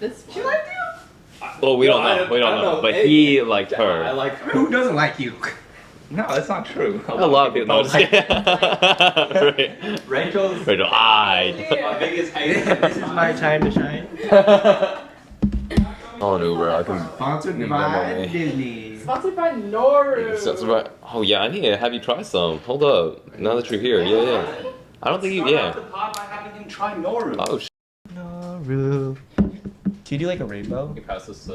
This she liked you? Well, we don't know. We don't know. But he liked her. I like her. Who doesn't like you? No, that's not true. A lot of people know. Rachel's Rachel, I. my biggest hater. This is my time to shine. Oh, an Uber. I can. Sponsored Demo by me. Disney. Sponsored by Noru. That's right. Oh yeah, I need to have you try some. Hold up. Now that you're here, yeah. I don't think you. Start Yeah. off the pod by having him try Noru. Oh. Noru. Can you do like a rainbow? You pass this.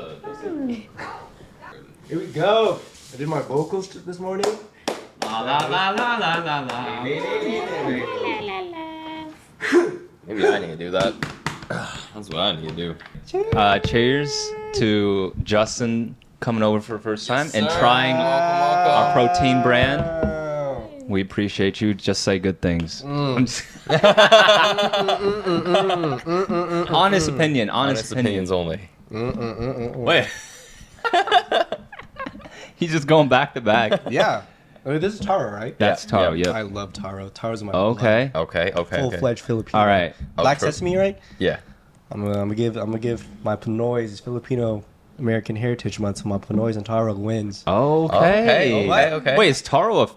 Here we go. I did my vocals this morning. La la la la la la la. Maybe I need to do that. That's what I need to do. Cheers to Justin coming over for the first time and trying our protein brand. We appreciate you. Just say good things. Honest opinion. Honest opinions only. Wait. He's just going back to back. Yeah. I mean, this is taro, right? That's taro. Yeah. Yep. I love taro. Taro's my Okay. Okay. full-fledged Filipino. All right. Black true. sesame, right? Yeah. I'm gonna give my Pinoy's Filipino American Heritage Month, so my Pinoy's and taro wins. Okay. Okay. Wait, is taro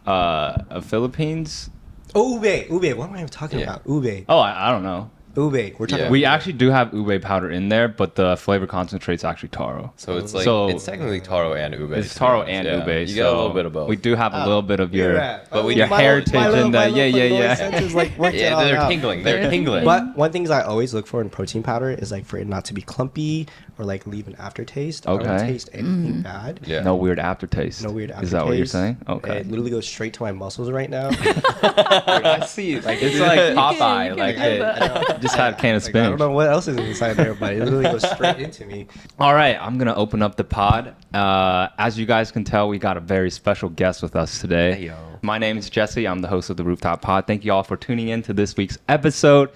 a Philippines? Ube. What am I even talking Yeah. about? Ube. Oh, I don't know. Ube. We're talking. Yeah. We actually do have ube powder in there, but the flavor concentrate's actually taro. So it's like So- it's technically taro and ube. It's taro and Yeah. ube. You got a little bit of both. We do have a little bit of your But we- your my heritage in that. Yeah. Yeah, they're tingling. They're tingling. But one thing I always look for in protein powder is like for it not to be clumpy or like leave an aftertaste. I don't Okay. taste anything bad. Yeah. No weird aftertaste. No weird aftertaste. Is that what you're saying? Okay. It literally goes straight to my muscles right now. I see. Like it's like Popeye. can Like do that. just had a can of Like, I spinach. don't know what else is inside there, but it literally goes straight into me. All right, I'm gonna open up the pod. As you guys can tell, we got a very special guest with us today. Hey, yo. My name is Jesse. I'm the host of the Rooftop Pod. Thank you all for tuning in to this week's episode.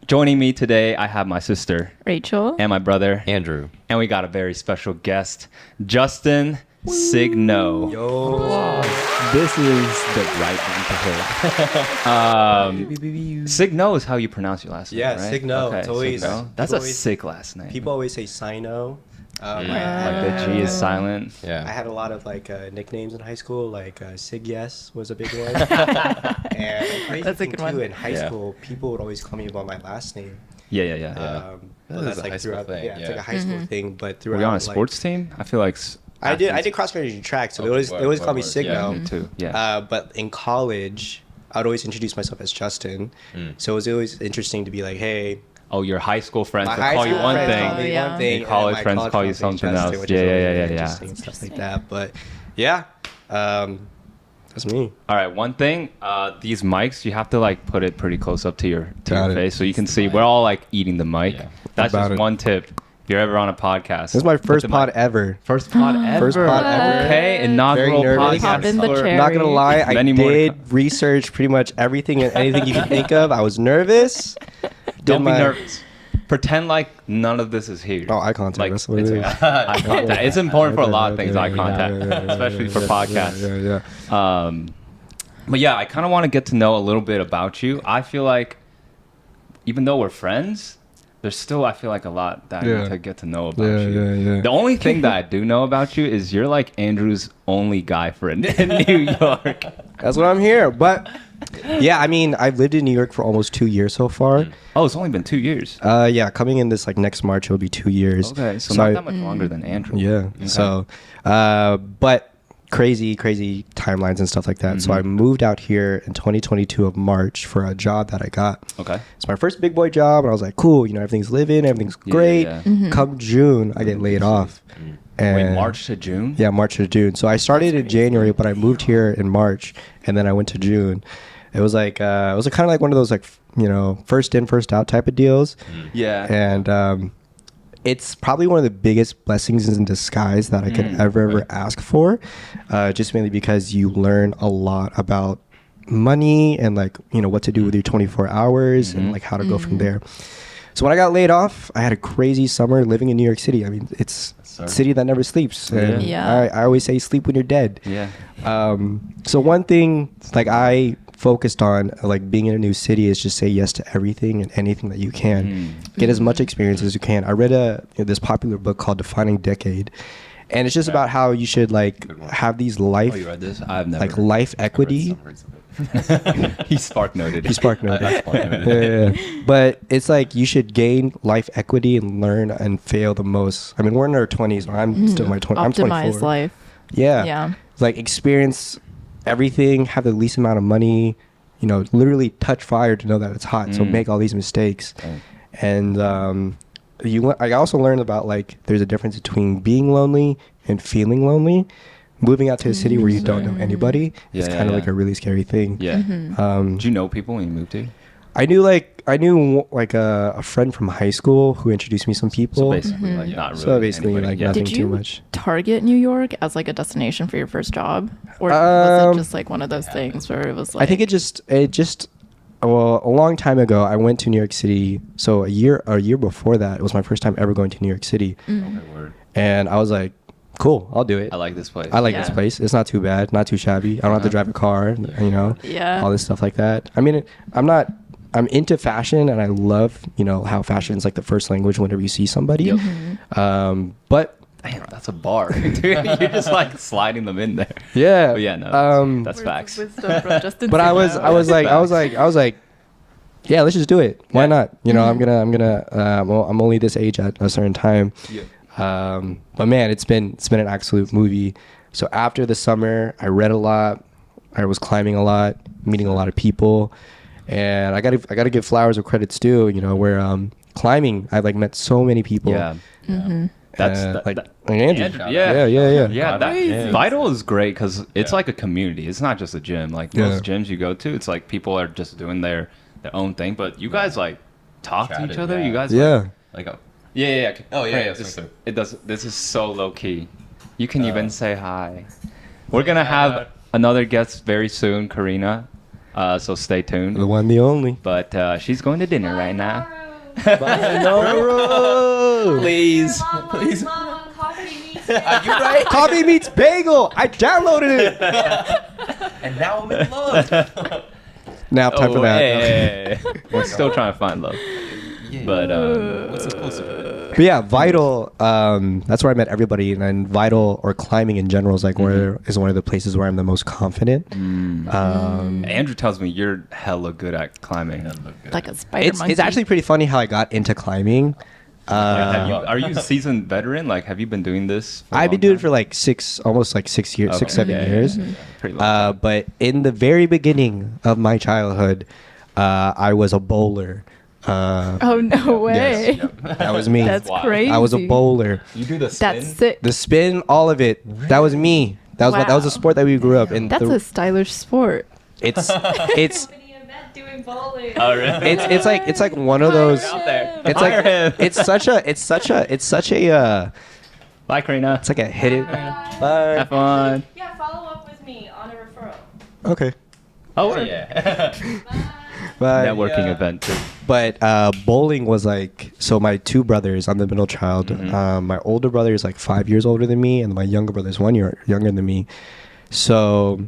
Joining me today, I have my sister Rachel. and my brother, Andrew. and we got a very special guest, Justin Signo. Yo. This is the right one to hear. Signo is how you pronounce your last name, Yeah, right? Signo. Okay, It's always- Signo. That's a people always- sick last name. People always say Sino. like the G is silent. Yeah. I had a lot of like nicknames in high school, like Sig Yes was a big one. And crazy That's a thing good too, one. in high Yeah. school, people would always call me by my last name. Yeah. Yeah. But That is that's a like high school throughout. thing, Yeah, it's like yeah. a high school thing. But throughout, Were you on a like- sports team? I feel like I did cross country track, so they always call me word. Signo. me too. Yeah. But in college, I'd always introduce myself as Justin. So it was always interesting to be like, hey, Oh, your high school friends my will high call you school one friends thing. call me Yeah. one thing, Your college and my friends call you friends call me something Justin, else. which Yeah, is really yeah. interesting and stuff like that. But yeah, that's me. All right, one thing, these mics, you have to like put it pretty close up to your Got it. face so you can see. We're all like eating the mic. Yeah. That's About just it. one tip. If you're ever on a podcast, This is my put first the pod mic- ever. First pod ever. First pod ever. Okay, inaugural Very nervous. podcast. Pop in the for- chair. Not gonna lie, I Many more to did come. research pretty much everything and anything you can think of. I was nervous. Don't Did be nervous. Pretend like none of this is here. Oh, eye contact. Like, That's what it is. eye contact. It's important for a lot of things, eye Yeah, contact, yeah, especially for podcasts. Yeah. But yeah, I kind of want to get to know a little bit about you. I feel like, even though we're friends, there's still, I feel like, a lot that I Yeah. need to get to know about Yeah, you. yeah, yeah. The only thing that I do know about you is you're like Andrew's only guy friend in New York. That's what I'm here. But yeah, I mean, I've lived in New York for almost 2 years so far. Oh, it's only been 2 years. Yeah, coming in this like next March, it'll be 2 years. Okay, so I- not that much longer than Andrew. Yeah. Okay. So, but crazy timelines and stuff like that. So I moved out here in 2022 of March for a job that I got. Okay. It's my first big boy job, and I was like, cool, you know, everything's living, everything's Yeah, great. yeah. Come June, I get laid off. And Wait, March to June? Yeah, March to June. So I started in January, but I moved here in March, and then I went to June. It was like kind of like one of those like first in first out type of deals. Yeah. And it's probably one of the biggest blessings in disguise that I could ever ask for, just mainly because you learn a lot about money and like what to do with your 24 hours and like how to go from there. So when I got laid off, I had a crazy summer living in New York City. I mean, it's a city that never sleeps. And Yeah. I always say sleep when you're dead. Yeah. So one thing, like I focused on like being in a new city is just say yes to everything and anything that you can. Get as much experience as you can. I read this popular book called Defining Decade, and it's just about how you should like have these life Oh, you read this? I've never. like life equity. He spark noted. He spark noted. Yeah. But it's like you should gain life equity and learn and fail the most. I mean, we're in our 20s. I'm still in my 20s. I'm 24. Optimize life. Yeah. Yeah. Like experience everything, have the least amount of money, you know, literally touch fire to know that it's hot. So make all these mistakes. And I also learned about like there's a difference between being lonely and feeling lonely. Moving out to a city where you don't know anybody is kind of like a really scary thing. Yeah. Did you know people when you moved here? I knew a friend from high school who introduced me some people. So basically, like not really. So basically, anybody. like Yeah. nothing Did too you much. target New York as like a destination for your first job, or was it just like one of those things where it was like? I think it just well, a long time ago I went to New York City. So a year before that, it was my first time ever going to New York City. Okay, word. And I was like, cool, I'll do it. I like this place. I like this place. It's not too bad, not too shabby. I don't have to drive a car, you know, Yeah. all this stuff like that. I mean, I'm into fashion and I love, you know, how fashion is like the first language whenever you see somebody. Yep. But Damn, that's a bar, dude. You're just like sliding them in there. yeah, But yeah, no, that's Words of facts. wisdom from Justin but I was Signo. like, yeah, let's just do it. Why Yeah. not? You know, I'm only this age at a certain time. Yeah. But man, it's been an absolute movie. So after the summer, I read a lot. I was climbing a lot, meeting a lot of people, and I gotta give flowers or credits too. You know, where climbing, I've like met so many people. Yeah. That's like that- Andrew. Andrew, Yeah. Yeah, that Crazy. Vital is great because it's like a community. It's not just a gym. Like most gyms you go to, it's like people are just doing their own thing. But you guys like talk to each Chatted, other. yeah. You guys Yeah. Like a yeah. Oh, yeah, yeah, This, sorry. it does. This is so low key. You can even say hi. We're gonna have another guest very soon, Karina. So stay tuned. The one, the only. But she's going to dinner right now. please. Please. Mama, coffee meets Are you right? Coffee meets bagel. I downloaded it. And now I'm in love. Now time for that. Hey. We're still trying to find love. Yeah. But What's supposed to But yeah, Vital. That's where I met everybody, and then Vital or climbing in general is like where is one of the places where I'm the most confident. Andrew tells me you're hella good at climbing. like a spider monkey. It's actually pretty funny how I got into climbing. Are you a seasoned veteran? Like, have you been doing this? For a I've been long doing it time? for like almost like 6 years, Okay. 6, 7 Yeah, years. Pretty long. But in the very beginning of my childhood, I was a bowler. Oh no way! That was me. That's Wow. crazy. I was a bowler. You do the spin? That's sick. The spin, all of it. That was me. That was that was a Wow. sport that we grew up in. That's a stylish sport. It's company event doing bowling. Oh, really? it's like one of those. out there. It's Hire like him. it's such a Bye, Karina. it's like a hidden. Have fun. Yeah, follow up with me on a referral. Okay. Oh, Yeah. But Networking Yeah. event too. But bowling was like, so my two brothers, I'm the middle child. Mm-hmm. My older brother is like 5 years older than me, and my younger brother is 1 year younger than me. So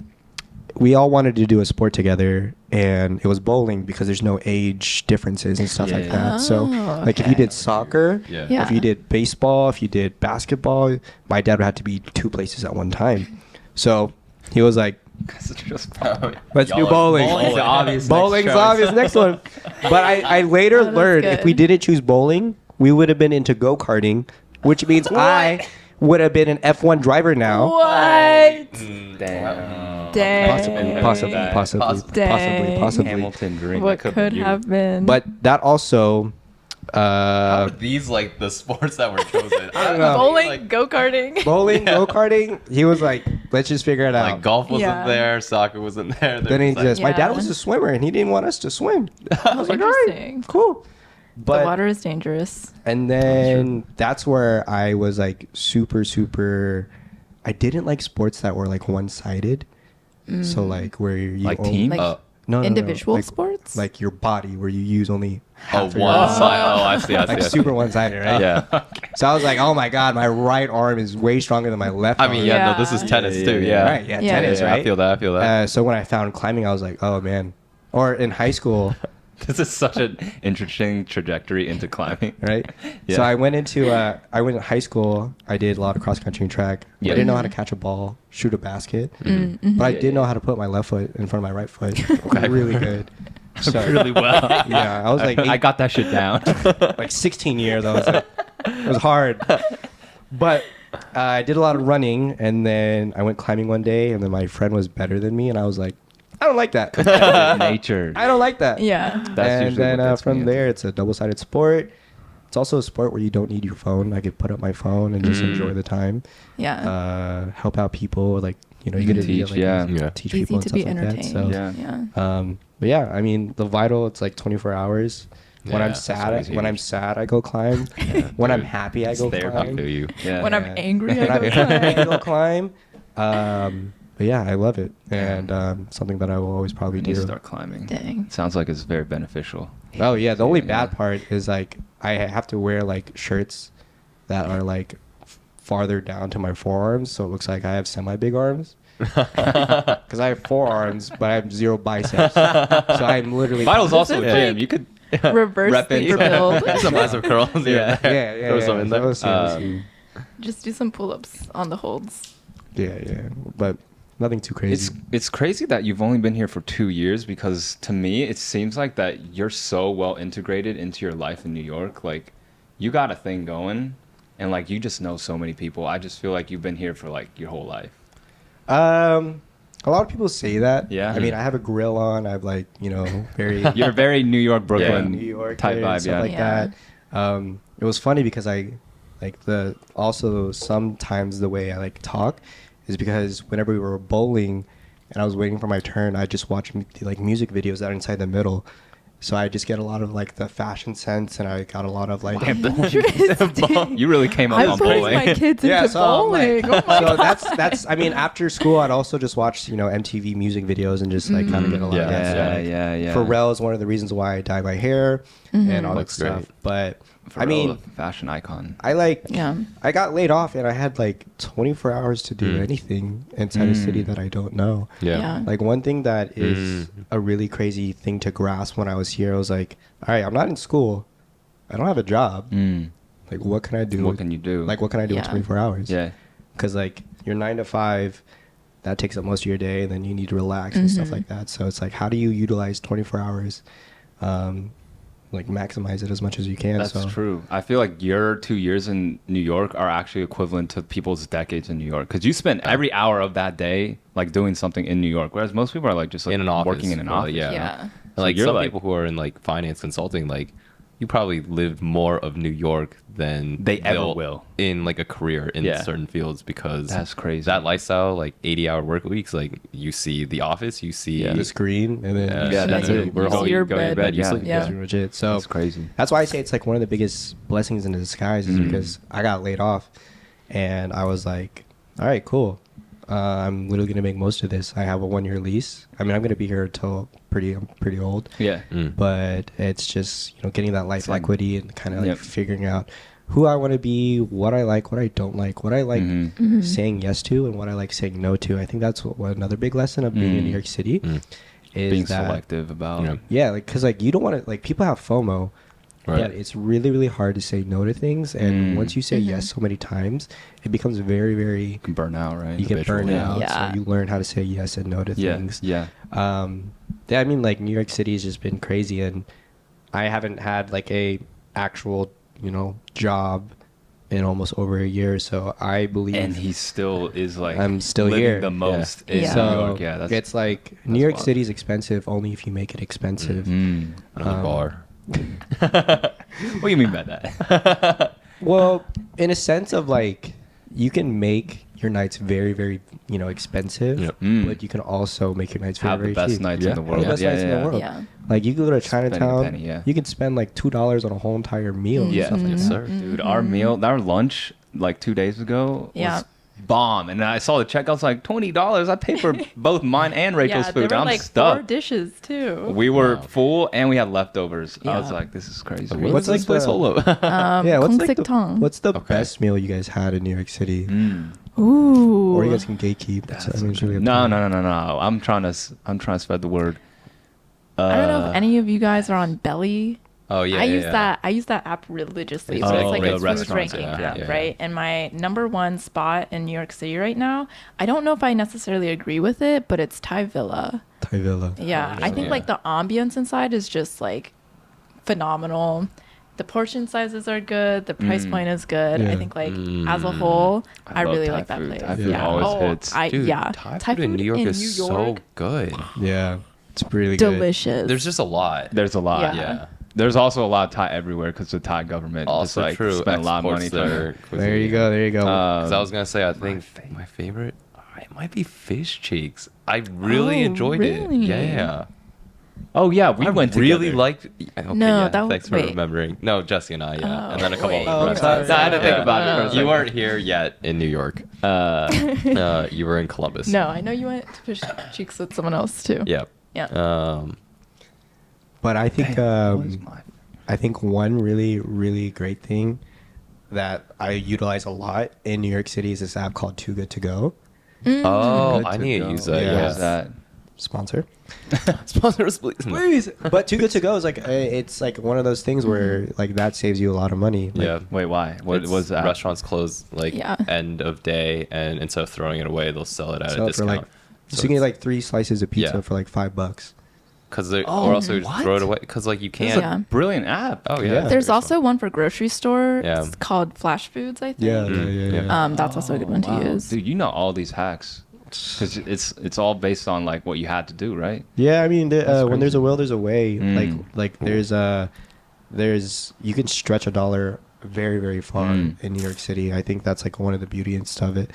we all wanted to do a sport together, and it was bowling because there's no age differences and stuff Yeah, like yeah. that. So like if you did soccer, Yeah. Yeah. if you did baseball, if you did basketball, my dad would have to be 2 places at one time. So he was like, It's just let's do Y'all are- bowling. bowling's the obvious Bowling's next obvious next one. But I later Oh, that's learned if we good. didn't choose bowling, we would have been into go-karting, which means I would have been an F1 driver now. What? Damn. Dang. Possibly. Hamilton dream. What That could be you. have been? But that also, How are these like the sports that were chosen? I don't know. bowling, Like, go karting. bowling, go-karting, he was like, let's just figure it out. like golf wasn't Yeah. there, soccer wasn't there. Then he just, my dad Yeah. was a swimmer and he didn't want us to swim. I was like, all right, Interesting. cool. The But water is dangerous. And then that's where I was like super. I didn't like sports that were like one-sided. So like where you Like only- team? Like no, individual like, sports? like your body where you use only half of one your side. arm. Oh, I see. Like super one-sided, right? Yeah. So I was like, oh my god, my right arm is way stronger than my left I arm. mean, yeah, no, this is Yeah. tennis too. Yeah. Right, yeah, Yeah. tennis, Yeah, right? I feel that. So when I found climbing, I was like, oh man. Or in high school, This is such an interesting trajectory into climbing. right? Yeah. So I went in high school. I did a lot of cross country and track. Yeah. I didn't know how to catch a ball, shoot a basket, Mm-hmm. but I Yeah, did know yeah. how to put my left foot in front of my right foot. Okay. Really good. So, Really well. yeah, I was like, I got that shit down. like 16 years. I was like, it was hard, but I did a lot of running, and then I went climbing one day, and then my friend was better than me, and I was like, I don't like that. Nature. I don't like that. Yeah. That's and usually then what gets me from into there, it. it's a double-sided sport. It's also a sport where you don't need your phone. I could put up my phone and just enjoy the time. Yeah. Help out people, like you You get can to be, teach, like, yeah. Yeah. teach Easy people and to stuff be like that. entertained. So, Yeah. but yeah, I mean, the Vital, it's like 24 hours. When Yeah, I'm that's sad, always when I'm huge. sad, I go climb. When I'm happy, I go It's therapy. I climb. feel you. Yeah. When I'm Yeah. angry, When I I'm go angry, I climb. go climb. But yeah, I love it, and something that I will always probably We need do. to start climbing. Dang. Sounds like it's very beneficial. Oh yeah, the only Yeah. bad part is like I have to wear like shirts that are like farther down to my forearms, so it looks like I have semi big arms. Because I have forearms, but I have zero biceps. So I'm literally Vital's also a is gym. like- You could Reverse Rep the into build. Some massive curls. Yeah. yeah, Throw some in there. Let's see. Just do some pull-ups on the holds. Yeah, but nothing too crazy. It's crazy that you've only been here for 2 years, because to me it seems like that you're so well integrated into your life in New York. Like you got a thing going, and like you just know so many people. I just feel like you've been here for like your whole life. A lot of people say that. Yeah. I mean, I have a grill on. I have like very You're very New York, Brooklyn New York type vibe. stuff Yeah. like Yeah. that. It was funny because also sometimes the way I like talk is because whenever we were bowling and I was waiting for my turn, I just watch like music videos that are inside the middle. So I just get a lot of like the fashion sense, and I got a lot of like. Interesting. You really came up I'm on putting bowling. my kids Yeah, into so I'm like- bowling. Oh my So God. that's. I mean, after school, I'd also just watch MTV music videos and just like kind of get a lot of that stuff. Yeah. Pharrell is one of the reasons why I dye my hair and all that Looks great. stuff. But I Pharrell, mean, fashion icon. I like. Yeah. I got laid off and I had like 24 hours to do anything inside a city that I don't know. Yeah. Like one thing that is a really crazy thing to grasp when I was here, I was like, all right, I'm not in school. I don't have a job. Like, what can I do? What can you do? Like, what can I do in Yeah. 24 hours? Yeah. Because like you're 9 to 5, that takes up most of your day, and then you need to relax and stuff like that. So it's like, how do you utilize 24 hours? Like maximize it as much as you can. That's so. true. I feel like your 2 years in New York are actually equivalent to people's decades in New York, because you spend every hour of that day like doing something in New York, whereas most people are like just like In an office. working in an Well, office. yeah. Yeah. And, So like you're some like- people who are in like finance consulting, like you probably lived more of New York than They ever they'll- will. in like a career in Yeah. certain fields, because That's crazy. that lifestyle, like 80-hour work weeks, like you see The Office, you see The screen, and then Yeah. you Yeah, see that's the- it. We're You see all your go to bed. bed. You Yeah, sleep. Yeah. That's pretty much it. So That's crazy. that's why I say it's like one of the biggest blessings in disguise is because I got laid off, and I was like, all right, cool. I'm literally gonna make most of this. I have a 1-year lease. I mean, I'm gonna be here until I'm pretty old. Yeah. But it's just getting that life Same. equity and kind of like Yep. figuring out who I want to be, what I like, what I don't like, what I like Mm-hmm. saying yes to, and what I like saying no to. I think that's what another big lesson of being in New York City is Being that, selective about. Yeah. yeah, like because like you don't want to like people have FOMO. Right. Yeah, it's really, really hard to say no to things, and once you say yes so many times, it becomes very, very. You can burn out, right? You get burned Yeah. out, Yeah. so you learn how to say yes and no to Yeah. things. Yeah. Yeah, I mean, like New York City has just been crazy, and I haven't had like a actual, job in almost over a year. So I believe, And he still is like I'm still living here. the most Yeah. in Yeah. New so York. Yeah, that's it's like New York wild. City is expensive only if you make it expensive. Another bar. what do you mean by that? Well, in a sense of like, you can make your nights very, very, expensive, Yep. but you can also make your nights very, Have the very best cheap. nights Yeah. in the Have world. the best nights in the world. Yeah. Like you can go to Spending a Chinatown, penny, yeah. you can spend like $2 on a whole entire meal. Yeah. and stuff like Yes, that. sir. Dude, our meal, our lunch like 2 days ago Yeah. was bomb. And I saw the check. I was like, $20. I paid for both mine and Rachel's Yeah, food. there were I'm like stuck. 4 dishes too. We were full and we had leftovers. I was Yeah. like, this is crazy. What's this like place the- full of? Yeah, what's Kung like Sik the, Tong. what's the Okay. best meal you guys had in New York City? Ooh. Or you guys can gatekeep. I mean, it's really up to No. you. I'm trying to spread the word. I don't know if any of you guys are on Belly. Oh yeah, I yeah, use yeah. that. I use that app religiously. It's So like it's like the a food restaurants, ranking yeah. app, Yeah. right? And my number 1 spot in New York City right now, I don't know if I necessarily agree with it, but it's Thai Villa. Thai Villa. Yeah, I think Yeah. like the ambience inside is just like phenomenal. The portion sizes are good. The price point is good. I Yeah. think like as a whole, I love really Thai like that food. place. Thai food yeah. always oh, hits. Dude, yeah. Thai food in New York is so good. Yeah, it's really good. delicious. There's just a lot. There's a lot. Yeah. Yeah. There's also a lot of Thai everywhere because the Thai government just Also like true. spent a lot of money Exports to their There you go. There you go. Because I was gonna say, I think my favorite, it might be fish cheeks. I really Oh, enjoyed really? it. Yeah, Oh yeah, we went really together. liked. Okay, No, yeah, that was- thanks for wait. remembering. No, Jesse and I, yeah, and then a couple wait. of friends. sorry. No, I had to think about it for a You second. weren't here yet in New York. You were in Columbus. no, I know you went to fish cheeks with someone else too. Yeah. Yeah. But I think Damn, what is my- I think one really great thing that I utilize a lot in New York City is this app called Too Good to Go. Oh, Good I to need to go. use that. Yeah. What Yeah. is that? Sponsor. Sponsors, please. Please. But Too Good to Go is like it's like one of those things where like that saves you a lot of money. Like, Yeah. Wait, why? What It's- was that? Restaurants close like Yeah. end of day, and instead of throwing it away, they'll sell it at sell a it for discount. like so you can get like 3 slices of pizza Yeah. for like $5. Because they Oh, or also just what? throw it away. Because like you This is can't. Yeah. a brilliant app. Oh yeah. Yeah. There's also one for grocery store. Yeah. It's called Flash Foods, I think. Yeah, yeah. That's also a good one to Wow. use. Dude, you know all these hacks. Because it's all based on like what you had to do, right? Yeah, I mean, That's when there's crazy. a will, there's a way. Mm. Like there's you can stretch a dollar very far in New York City. I think that's like one of the beauties of it.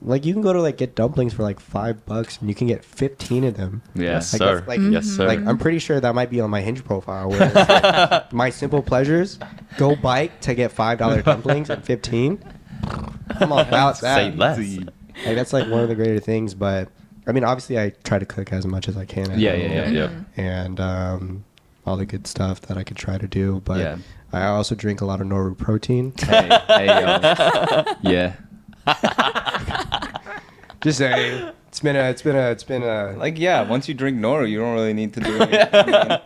Like you can go to like get dumplings for like $5 and you can get 15 of them. Yeah. Yes, Like, sir. that's, like, Yes, sir. Like I'm pretty sure that might be on my Hinge profile. Where it's like, my simple pleasures: go bike to get $5 dumplings and 15. I'm all about that. Say less. Like that's like one of the greater things. But I mean, obviously, I try to cook as much as I can. at Yeah, home. yeah, Yeah. And all the good stuff that I could try to do. But Yeah. I also drink a lot of Noru protein. Hey, yo. Yeah. Just saying, it's been a Like, yeah, once you drink Noro, you don't really need to do anything.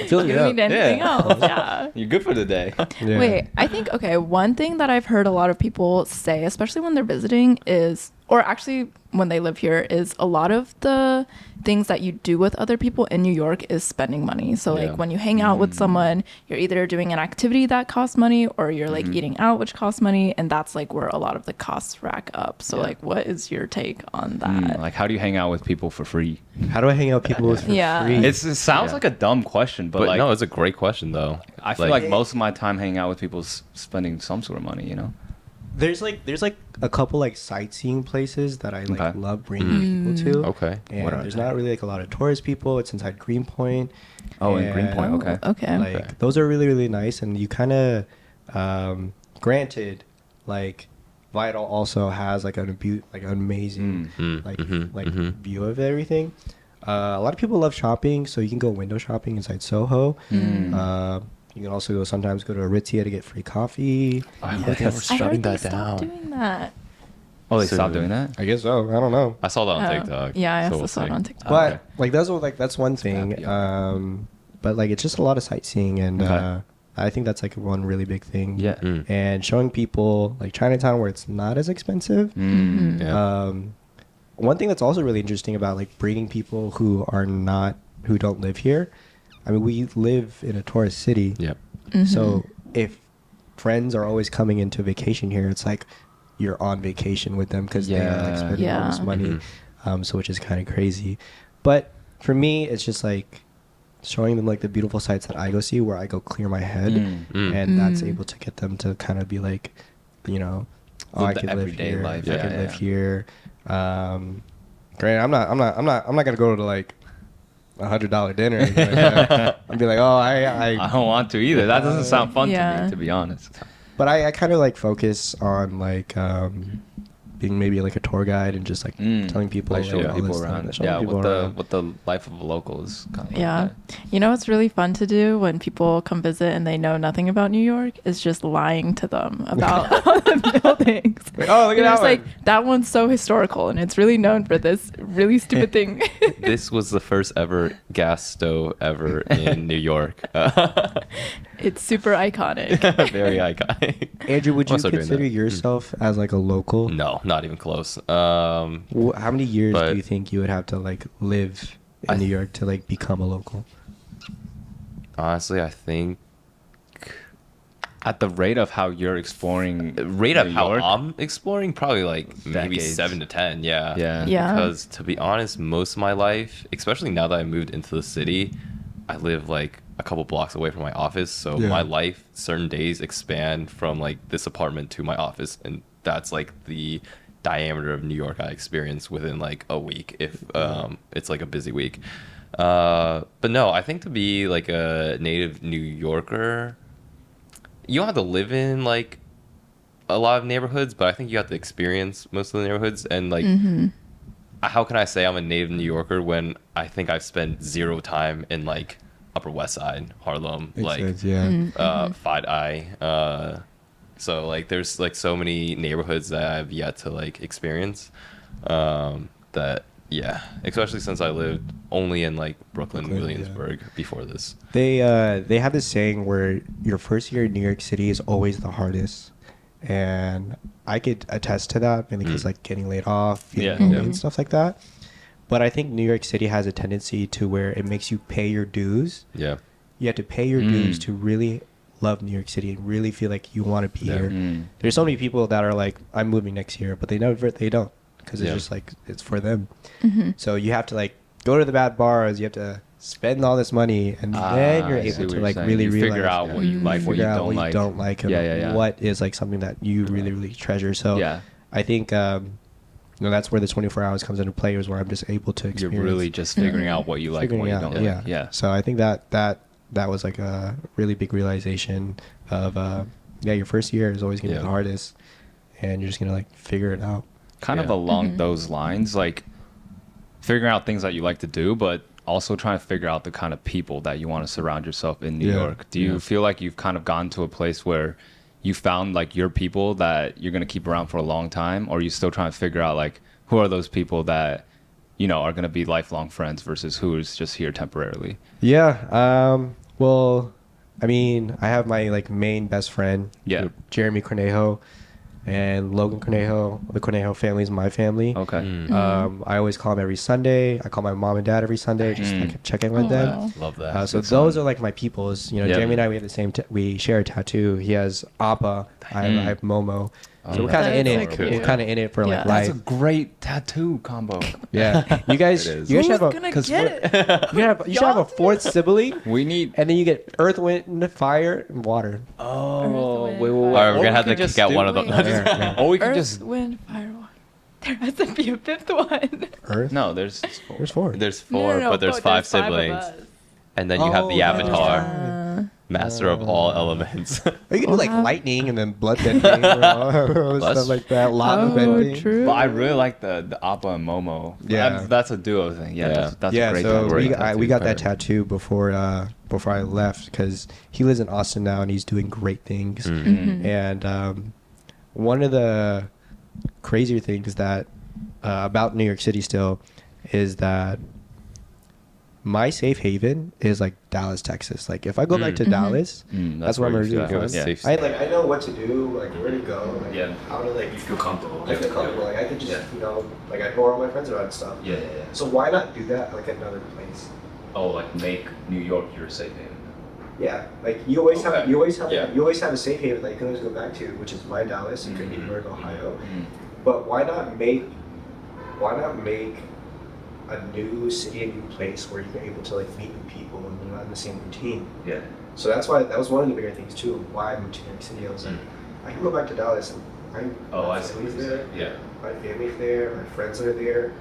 filling You it don't up. need anything Yeah. else. Yeah. You're good for the day. Yeah. Wait, I think, okay, one thing that I've heard a lot of people say, especially when they're visiting, is, or actually when they live here, is a lot of the things that you do with other people in New York is spending money. So, Yeah. like, when you hang out with someone, you're either doing an activity that costs money or you're, like, eating out, which costs money. And that's, like, where a lot of the costs rack up. So, Yeah. like, what is your take on that? Like, how do you hang out with people for free? How do I hang out with people with for Yeah. free? It sounds Yeah. like a dumb question, but, But like, no, it's a great question though. I feel like most of my time hanging out with people is spending some sort of money, you know? There's like a couple like sightseeing places that I like Okay. love bringing people to. Okay. And What are there's they? not really like a lot of tourist people. It's inside Greenpoint. Oh, in Greenpoint, And, okay. Okay. Like Okay. those are really nice, and you kind of, granted, like Vital also has like an amazing view of everything. A lot of people love shopping, so you can go window shopping inside Soho. You can also sometimes go to Aritzia to get free coffee. I Yeah. think we're I shutting heard they that stopped down. doing that. Oh, they So- stopped doing that? I guess so. I don't know. I saw that on Oh, TikTok. yeah, I so also we'll saw it see. on TikTok. But Okay. like that's one thing. Yeah. But like it's just a lot of sightseeing, and Okay. I think that's like one really big thing. Yeah. And showing people like Chinatown where it's not as expensive. Mm-hmm. Yeah. One thing that's also really interesting about like bringing people who don't live here. I mean, we live in a tourist city. Yep. So if friends are always coming into vacation here, it's like you're on vacation with them because they are like Yeah. spending all this Yeah. money. So which is kind of crazy. But for me, it's just like showing them like the beautiful sights that I go see where I go clear my head, and that's able to get them to kind of be like, you know, oh, Live I the could live everyday here. life. I Yeah, could live yeah. here. Granted, I'm not gonna go to like $100 dinner. Or anything like that. I'd be like, oh, I don't want to either. That doesn't sound fun to Yeah. me, to be honest. But I kind of like focus on like being maybe like a tour guide and just like telling people like showing all this people stuff, around. showing Yeah, people what around. the life of a local is kind of Yeah. like You know what's really fun to do when people come visit and they know nothing about New York is just lying to them about all the buildings. Oh, look at that It's like, one. that one's so historical and it's really known for this really stupid thing. This was the first ever gas stove ever in New York. It's super iconic. Very iconic. Andrew, would you I'm still doing consider that. yourself as like a local? No, not even close. How many years But- do you think you would have to like live in I New th- York to like become a local? Honestly, I think at the rate of how you're exploring rate of New how York, I'm exploring, probably like maybe Decades. 7 to 10. Yeah. Yeah. Yeah. Because to be honest, most of my life, especially now that I moved into the city, I live like a couple blocks away from my office. So Yeah. my life, certain days expand from like this apartment to my office, and that's like the diameter of New York I experience within like a week if it's like a busy week. But no, I think to be like a native New Yorker, you don't have to live in like a lot of neighborhoods, but I think you have to experience most of the neighborhoods. And like, how can I say I'm a native New Yorker when I think I've spent zero time in like Upper West Side, Harlem, Makes like sense, yeah. Five Eye. So like, there's like so many neighborhoods that I've yet to like experience. That yeah, especially since I lived only in like Brooklyn, Brooklyn, Williamsburg before this. They have this saying where your first year in New York City is always the hardest, and I could attest to that mainly because like getting laid off, feeling Yeah. lonely Yeah. and stuff like that. But I think New York City has a tendency to where it makes you pay your dues. Yeah. You have to pay your dues to really love New York City and really feel like you want to be Yeah. here. There's so many people that are like, I'm moving next year, but they don't because it's Yeah. just like it's for them. So you have to like go to the bad bars. You have to spend all this money, and then you're I see able what to you're like saying. really You realize, figure out what you like, what you figure out don't what like. you don't like, and Yeah. what is like something that you really really treasure. So Yeah. I think that's where the 24 hours comes into play, is where I'm just able to You're experience. really just figuring out what you like and what you Figuring don't out, like. Yeah. So I think that was like a really big realization of your first year is always gonna be Yeah. the hardest, and you're just gonna like figure it out. Kind of Yeah. along those lines, like figuring out things that you like to do, but also trying to figure out the kind of people that you want to surround yourself in New Yeah. York. Do you feel like you've kind of gotten to a place where you found like your people that you're going to keep around for a long time, or are you still trying to figure out like who are those people that are going to be lifelong friends versus who is just here temporarily? Yeah. Well, I mean, I have my like main best friend, Yeah. Jeremy Cornejo, and Logan Cornejo. The Cornejo family is my family. Okay. I always call them every Sunday. I call my mom and dad every Sunday, just like check in with Oh, them. wow. Love that. So those are like my peoples. Yeah. Jeremy and I, we have the same. We share a tattoo. He has Appa. I have Momo. So we're kind of in That's it. so We're cute. kind of in it for Yeah. like That's life. a great tattoo combo. Yeah, you guys. It is. You guys Who's have a. gonna 'cause get it? You should have a fourth sibling, We need. and then you get Earth, Wind, Fire, and Water. Oh, Earth, wait, wait, Wind, wait. All right, Or we're we gonna have could to just kick out do- one of them. Yeah. Or we could Earth, just. wind, fire, water. There has to be a fifth one. Earth. No, there's. There's four. There's No, four, no, no, but there's five of siblings, us. and then you have the Oh, Avatar, yeah. master of all elements. Or you can do like Wow. lightning and then blood bending or all stuff like that. Lava Oh, bending. true. But I really like the Appa and Momo. Yeah. That's a duo thing. Yeah, Yeah. that's Yeah, a great so tattoo. great we got that tattoo. tattoo before I left, because he lives in Austin now and he's doing great things. And one of the crazier things that about New York City still is that my safe haven is like Dallas, Texas. Like if I go back to Dallas, that's where I'm you originally feel from. yeah. Safe I know what to do, like where to go, like Yeah. how to like You feel comfortable. I feel comfortable. Like I could just like I know where all my friends are and stuff. Yeah. So why not do that like another place? Oh, like make New York your safe haven. Yeah, like you always Okay. have you always have Yeah. you always have a safe haven that you can always go back to, which is my Dallas and Gaithersburg, Ohio. But why not make a new city, a new place where you're able to like meet new people and you're not in the same routine? Yeah. So that's why that was one of the bigger things too. Why I moved to New York City, I was like, I can go back to Dallas and my family's there, Yeah. my family's there, my friends are there.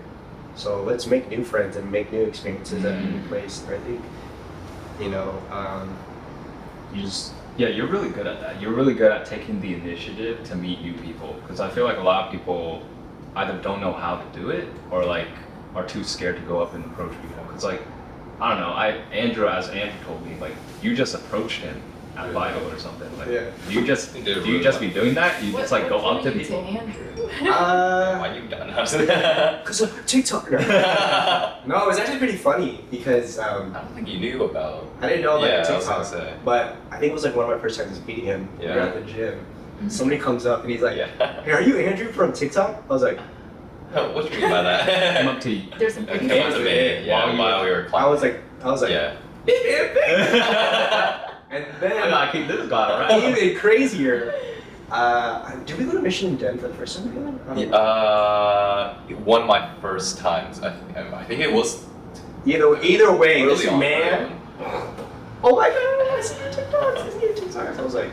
So let's make new friends and make new experiences at a new place. And I think, You just. Yeah, you're really good at that. You're really good at taking the initiative to meet new people. Because I feel like a lot of people either don't know how to do it or like are too scared to go up and approach people. Cause like, I don't know, Andrew told me, like you just approached him at Vital or something. Like, do you just be doing that? You just like go up to people? Why you done? Because I'm a TikToker. No, it was actually pretty funny because I don't think you knew about. I didn't know about Yeah, I was TikTok, gonna say. but I think it was like one of my first times meeting him. We were Yeah. at the gym. Somebody comes up and he's like, Yeah. "Hey, are you Andrew from TikTok?" I was like, What do you mean by that? Came up to you. There's a Okay, big what's the name? Yeah, while we were I climbing. was like, Yeah. and I then gotta keep this guy right. even crazier. Did we go to Mission Den for the first time together? I don't know. One of my first times. I think it was Either way, early this on. man. Oh my god! I see your TikToks. I see your TikToks. I was like,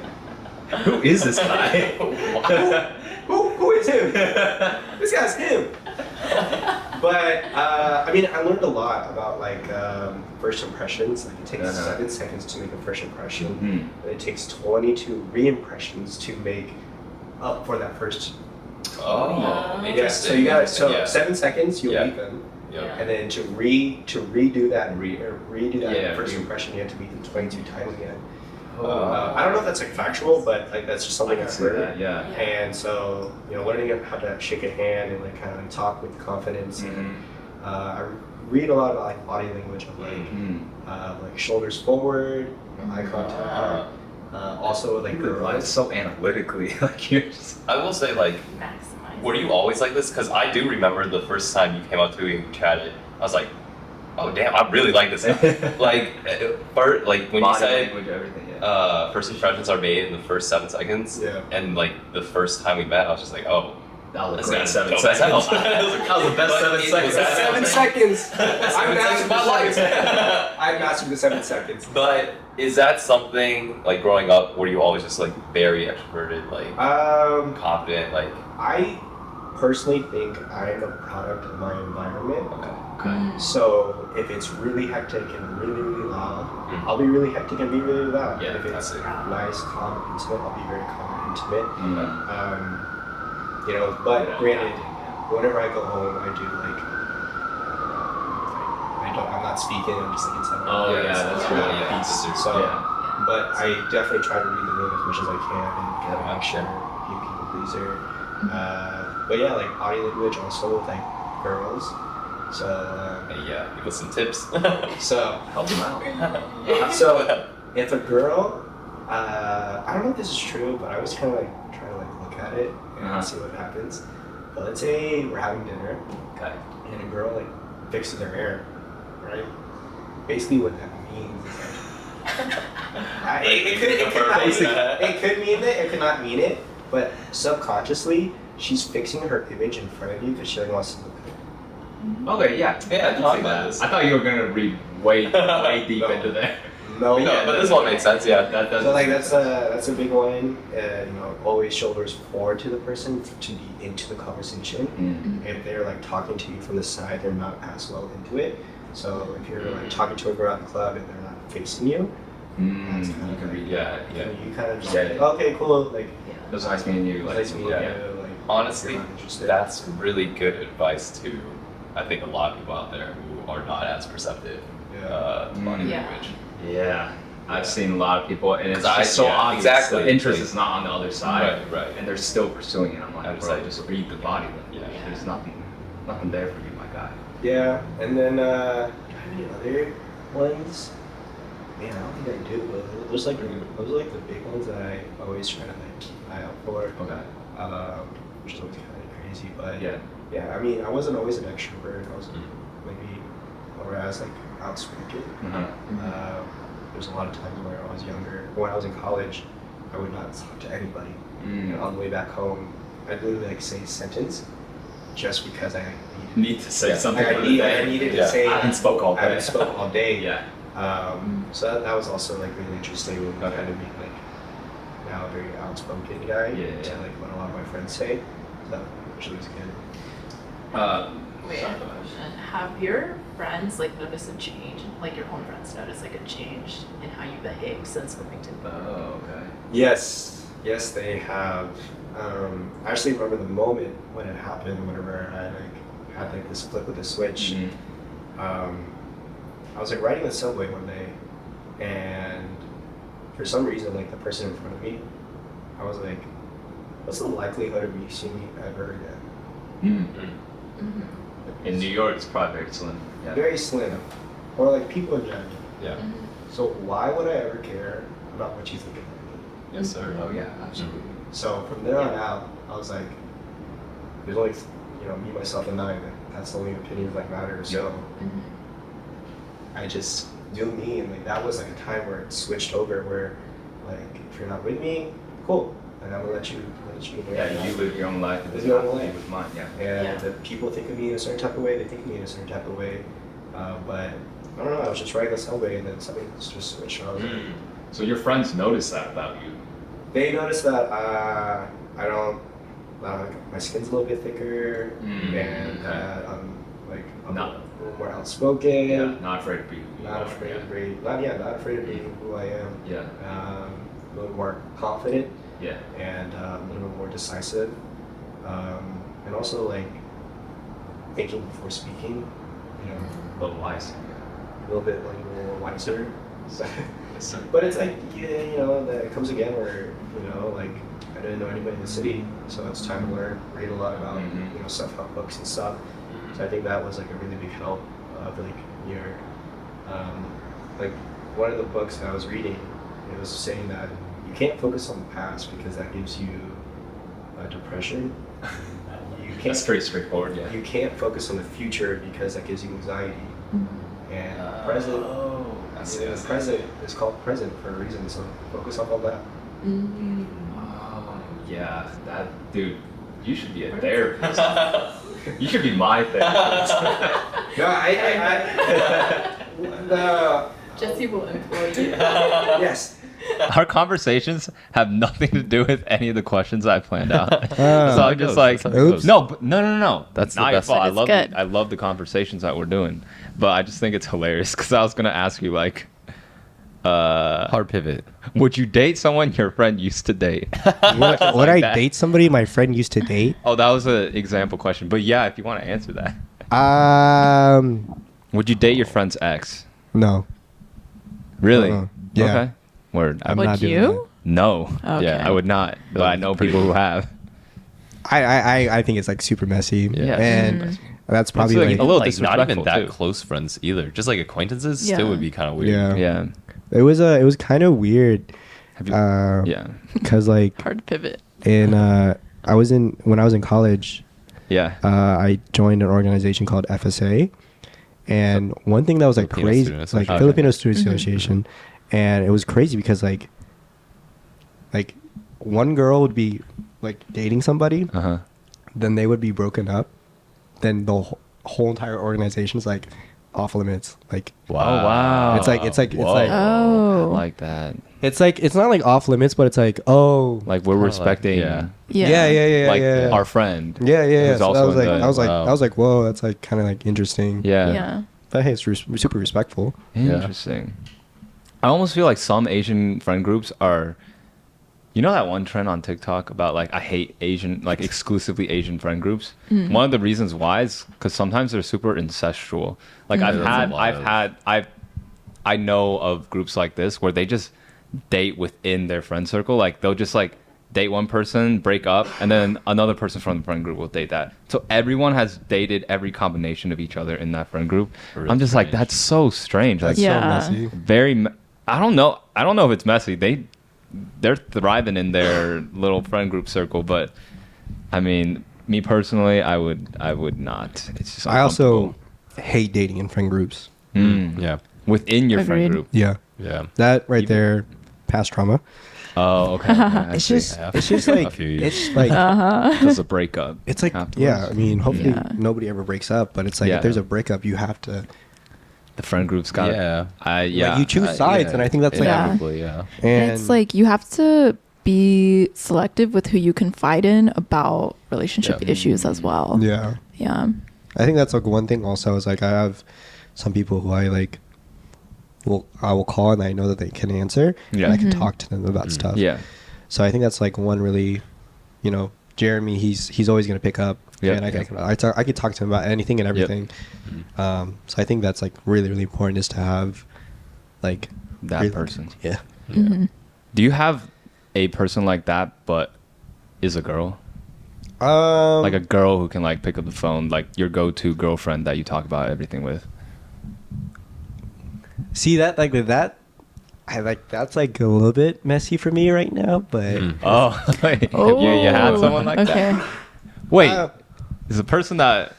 Who is this guy? who is him? This guy's him. But I mean, I learned a lot about like first impressions. Like it takes 7 seconds to make a first impression, and it takes 22 re-impressions to make up for that first. Oh, Yeah. interesting. So you got Yeah. 7 seconds. You Yeah. leave them, Yeah. and then to redo that Yeah, first impression, you have to meet them 22 times again. Oh, I don't know if that's like factual, but like that's just something I I've can see heard. that, yeah. And so, learning how to shake a hand and like kind of like talk with confidence. And, I read a lot about like body language of like shoulders forward, eye contact. Also like It's so analytically, like you're just. I will say, like, maximize. were you always like this? Because I do remember the first time you came up to me and chatted. I was like, oh damn, I really like this guy. like when you Body said language, everything, yeah. first impressions are made in the first 7 seconds. Yeah. And like the first time we met, I was just like, oh, That was this a great guy's 7 dope as hell. seconds. That was the best But 7 it seconds. was 7 seconds. I mastered my the life. 7 seconds. I mastered the 7 seconds. But is that something like growing up? Were you always just like very extroverted, like confident, like? I personally think I am a product of my environment. Okay. So if it's really hectic and really, really loud, I'll be really hectic and be really loud. Yeah, And if it's that's it. nice, calm, and intimate, I'll be very calm and intimate. Mm. But granted, whenever I go home, I do like, I'm not speaking, I'm just like inside my Oh, room. yeah, that's really yeah. peace. So, Yeah. but I definitely try to read the room as much as I can and kind of Yeah, make sure be a people pleaser. But yeah, like body language also with like girls. So, Yeah, give us some tips. so Help him out. So, if a girl, I don't know if this is true, but I always kind of like try to like look at it and see what happens. But let's say we're having dinner, Okay. and a girl like fixes her hair, right? Basically, what that means is like, it could mean it, it could not mean it, but subconsciously, she's fixing her image in front of you because she like wants to look good. Okay, yeah. Yeah, I I can thought see that. this. I thought you were gonna read way deep No. into there. No, No, but this one makes sense. Yeah. That does. So like that's a big one. Always shoulders forward to the person to be into the conversation. Mm. If they're like talking to you from the side, they're not as well into it. So if you're like talking to a girl at the club and they're not facing you, that's kind You of can like, read. Yeah, yeah. you kind of just Yeah, like, yeah. okay, cool, like It was nice meeting you. Like, nice meeting yeah. you. Like, Honestly, you're not interested. that's really good advice to, I think, a lot of people out there who are not as perceptive body Yeah. language. Yeah. I've seen a lot of people, and it's 'Cause just so yeah, obvious. exactly. The interest Like- is not on the other side, Right. and they're still pursuing it. I'm like, I'd bro, say- just read the body language. Yeah. There's nothing there for you, my guy. Yeah, and then do I have any other ones? Man, I don't think I do. But those are like the big ones that I always try to like keep an eye out for. Okay. Which is always kind of crazy, but Yeah. I mean, I wasn't always an extrovert. I was maybe, or I was like outspoken. There's a lot of times where I was younger. When I was in college, I would not talk to anybody. And on the way back home, I'd literally like say a sentence just because I Need to say something. I for the day. needed Yeah. to say. I haven't spoke all I haven't day. spoke all day. Yeah. So that was also like really interesting. Kind of being like now a very outspoken guy Yeah. to like what a lot of my friends say. So which was good. Wait, I have a question. Have your friends like noticed a change? Like your home friends noticed like a change in how you behave since moving to? Oh, okay. Yes. Yes, they have. I actually remember the moment when it happened. Whenever I like had like this flip with the switch. I was like riding the subway one day, and for some reason, like the person in front of me, I was like, "What's the likelihood of me seeing me ever again?" In New York, it's probably very slim. Yeah. Very slim, or like people in general. Yeah. So why would I ever care about what you think of me? Yes, sir. Oh yeah, absolutely. So from there on out, I was like, there's only, me, myself, and I. That's the only opinions that matter. So I just do me, and like that was like a time where it switched over, where like if you're not with me, cool, and I'm gonna let you. Yeah, you live your own life. Live your own life. With mine. Yeah. And the people think of me in a certain type of way. They think of me in a certain type of way, but I don't know. I was just riding the subway, and then something just switched. I was like, So your friends notice that about you. they noticed that I don't. Like my skin's a little bit thicker, and that I'm Not- a little more outspoken. Yeah. Not afraid to be. who you Not are, afraid yeah. of being, not afraid of being who I am. Yeah. A little more confident Yeah. and a little more decisive, and also like thinking before speaking. A little wise. A little bit like a little wiser. Yes, sir. But it's like that it comes again where like I didn't know anybody in the city, so it's time to learn, read a lot about self-help books and stuff. So I think that was like a really big help of like New York. Like one of the books that I was reading, it was saying that you can't focus on the past because that gives you depression. You can't. That's pretty straightforward. Yeah. You can't focus on the future because that gives you anxiety. And the present, the present is called present for a reason. So focus on all that. Yeah, that dude, you should be a therapist. You should be my therapist. No, no. Jesse will employ you. Yes. Our conversations have nothing to do with any of the questions I planned out. So how I'm it just goes. like, That's how it goes. no. That's the not your best. fault. But it's good. I love the conversations that we're doing, but I just think it's hilarious because I was gonna ask you like, Hard pivot. would you date someone your friend used to date? Would like I that. date somebody my friend used to date? Oh, that was an example question, but yeah, if you want to answer that, would you date your friend's ex? No. Really? Yeah. Okay. Word. I'm Would not doing you? No. Okay. Yeah, I would not. But I know people who have. I think it's like super messy. Yeah. And that's probably like like, a little like not even disrespectful, that too. close friends either. Just like acquaintances Yeah. still would be kind of weird. Yeah. Yeah. it was kind of weird. Have you? Yeah. Cause like Hard to pivot. when I was in college, Yeah. I joined an organization called FSA, and one thing that was like Filipino crazy, Student like Association. Filipino Student Association, and it was crazy because like one girl would be like dating somebody, Uh huh. then they would be broken up, then the whole entire organization is like off limits. Like Oh, wow. It's like- Whoa. Oh. I like that. it's not like off limits, but it's like oh Like we're Kinda like- respecting. yeah. Yeah. Like our friend. yeah. who's So also I was like, into it. Wow. I was like, whoa, that's like kind of like interesting. Yeah. Yeah. But hey, it's super respectful. Interesting. I almost feel like some Asian friend groups are. You know that one trend on TikTok about like I hate Asian, like exclusively Asian friend groups. One of the reasons why is because sometimes they're super incestual. Like There's a lot of- I know of groups like this where they just date within their friend circle. Like they'll just like date one person, break up, and then another person from the friend group will date that. So everyone has dated every combination of each other in that friend group. Really I'm just like, strange. that's so strange. Like, That's Yeah. so messy. I don't know if it's messy. They're thriving in their little friend group circle, but I mean, me personally, I would not. It's just I also uncomfortable. hate dating in friend groups. Yeah. Within your friend Agreed. group. Yeah, Yeah. that right there, past trauma. Oh, okay. I It's see. just Yeah. it's just A like few years. it's like Does a breakup. it's like afterwards. yeah. I mean, hopefully Yeah. nobody ever breaks up, but it's like Yeah. if there's a breakup, you have to. The friend group's got. Yeah. Yeah. you choose sides, and I think that's like Yeah. Inevitably, yeah. And it's like you have to be selective with who you confide in about relationship Yeah. issues as well. yeah. Yeah. I think that's like one thing. Also, is like I have some people who I like. I will call and I know that they can answer. Yeah. And I can talk to them about stuff. Yeah. So I think that's like one really, Jeremy, he's always gonna pick up. Yeah. And I could talk to him about anything and everything. So I think that's like really, really important is to have like That really- person. Yeah. Mhm. Do you have a person like that, but is a girl? Like a girl who can like pick up the phone, like your go-to girlfriend that you talk about everything with. see that like with that. I like that's like a little bit messy for me right now, but Oh, you had someone like okay. that? Wait, Uh, is the person that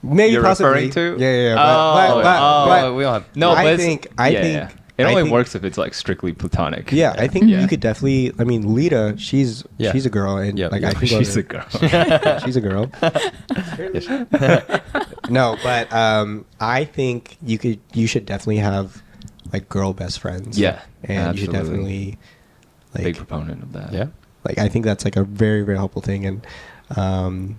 maybe you're possibly. referring to? Yeah. Oh, we don't have. No, I but it's- think it I only think- works if it's like strictly platonic. Yeah, I think Yeah. you could definitely. I mean, Lita, she's Yeah. a girl, and Yeah. like Yeah, I think she's a girl. she's a girl. No, but I think you should definitely have like girl best friends. Yeah, and you should absolutely. definitely like Big proponent of that. Yeah. like I think that's like a very very helpful thing. And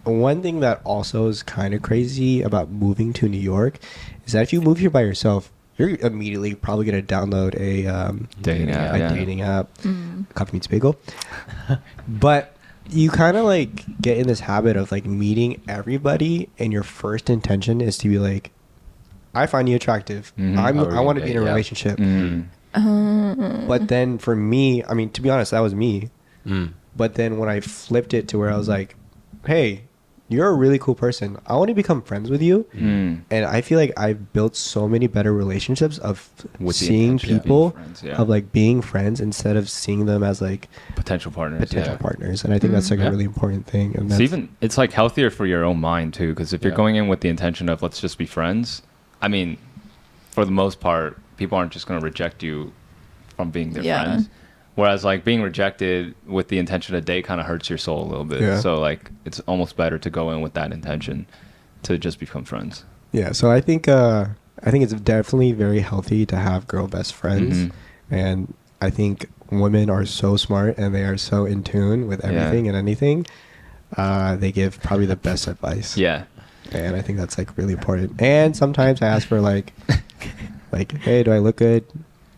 one thing that also is kind of crazy about moving to New York is that if you move here by yourself, you're immediately probably gonna download a Dating app, yeah. dating app, Mm. Coffee Meets Bagel. But you kind of like get in this habit of like meeting everybody, and your first intention is to be like, I find you attractive. Mhm. I want to be in a Yeah. relationship. Mm. But then for me, I mean, to be honest, that was me. Mm. But then when I flipped it to where I was like, hey, you're a really cool person. I want to become friends with you. Mm. And I feel like I've built so many better relationships of With the seeing intention of being people, friends, yeah. of like being friends instead of seeing them as like Potential partners. potential yeah. partners. And I think that's like Yeah. a really important thing. And It's that's, even it's like healthier for your own mind too, because if you're Yeah. going in with the intention of let's just be friends, I mean, for the most part, people aren't just going to reject you from being their Yeah. friends. Whereas like being rejected with the intention to date kind of hurts your soul a little bit. Yeah. So like it's almost better to go in with that intention to just become friends. yeah. So I think it's definitely very healthy to have girl best friends. Mhm. And I think women are so smart and they are so in tune with Yeah. everything and anything. They give probably the best advice. Yeah. And I think that's like really important. And sometimes I ask for like, hey, do I look good?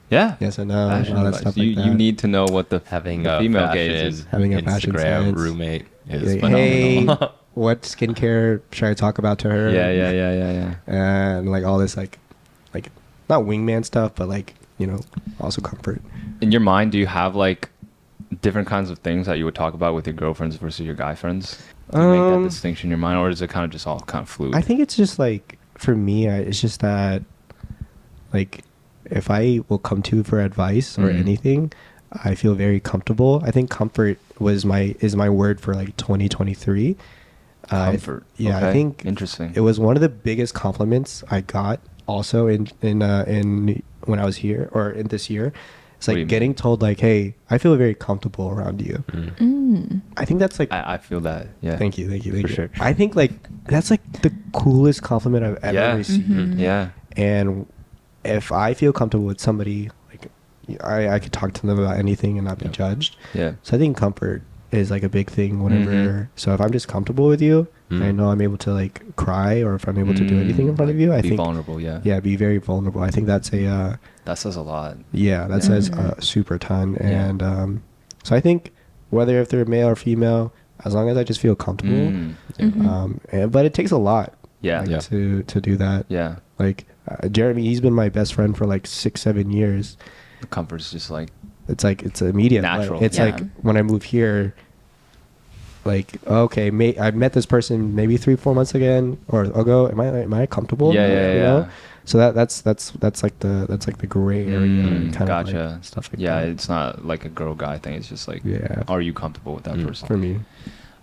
Yeah. Yes or no? Fashion And all that advice. stuff you, like that. you need to know what the Having the a female fashion, gaze is. Having a fashion Instagram sense. roommate is Like, phenomenal. hey, what skincare should I talk about to her? Yeah. And like all this like not wingman stuff, but like also comfort. In your mind, do you have like different kinds of things that you would talk about with your girlfriends versus your guy friends? Do you make that distinction in your mind, or is it kind of just all kind of fluid? I think it's just like for me, it's just that like if I will come to you for advice or Mhm. anything, I feel very comfortable. I think comfort is my word for like 2023. Comfort. Yeah, I Okay. think Interesting. it was one of the biggest compliments I got also in when I was here or in this year. It's What do you like getting mean? told like, hey, I feel very comfortable around you. Mm. Mm. I think that's like I feel that. Yeah. thank you. For sure. I think like that's like the coolest compliment I've ever Yeah. received. Mhm. Yeah. And if I feel comfortable with somebody, like I could talk to them about anything and not be Yeah. judged. Yeah. So I think comfort is like a big thing whenever. Mhm. So if I'm just comfortable with you, and I Mhm. know I'm able to like cry, or if I'm able to do anything in front of you, I be think vulnerable. Yeah. yeah, be very vulnerable. I think that's a That says a lot. that Yeah. says Mhm. a super ton. Yeah. And so I think whether if they're male or female, as long as I just feel comfortable. Mm. Mhm. But it takes a lot. Yeah. like, Yeah. to do that. Yeah. Like Jeremy, he's been my best friend for like 6-7 years. The comfort's just like It's like it's immediate. Natural. It's Yeah. like when I moved here. Like okay, I met this person maybe 3-4 months ago. Am I comfortable? Yeah, You yeah, know? yeah. So that's like the gray area kind of Gotcha. like stuff like yeah, that. it's not like a girl guy thing. It's just like, Yeah. are you comfortable with that Mm. person? For me.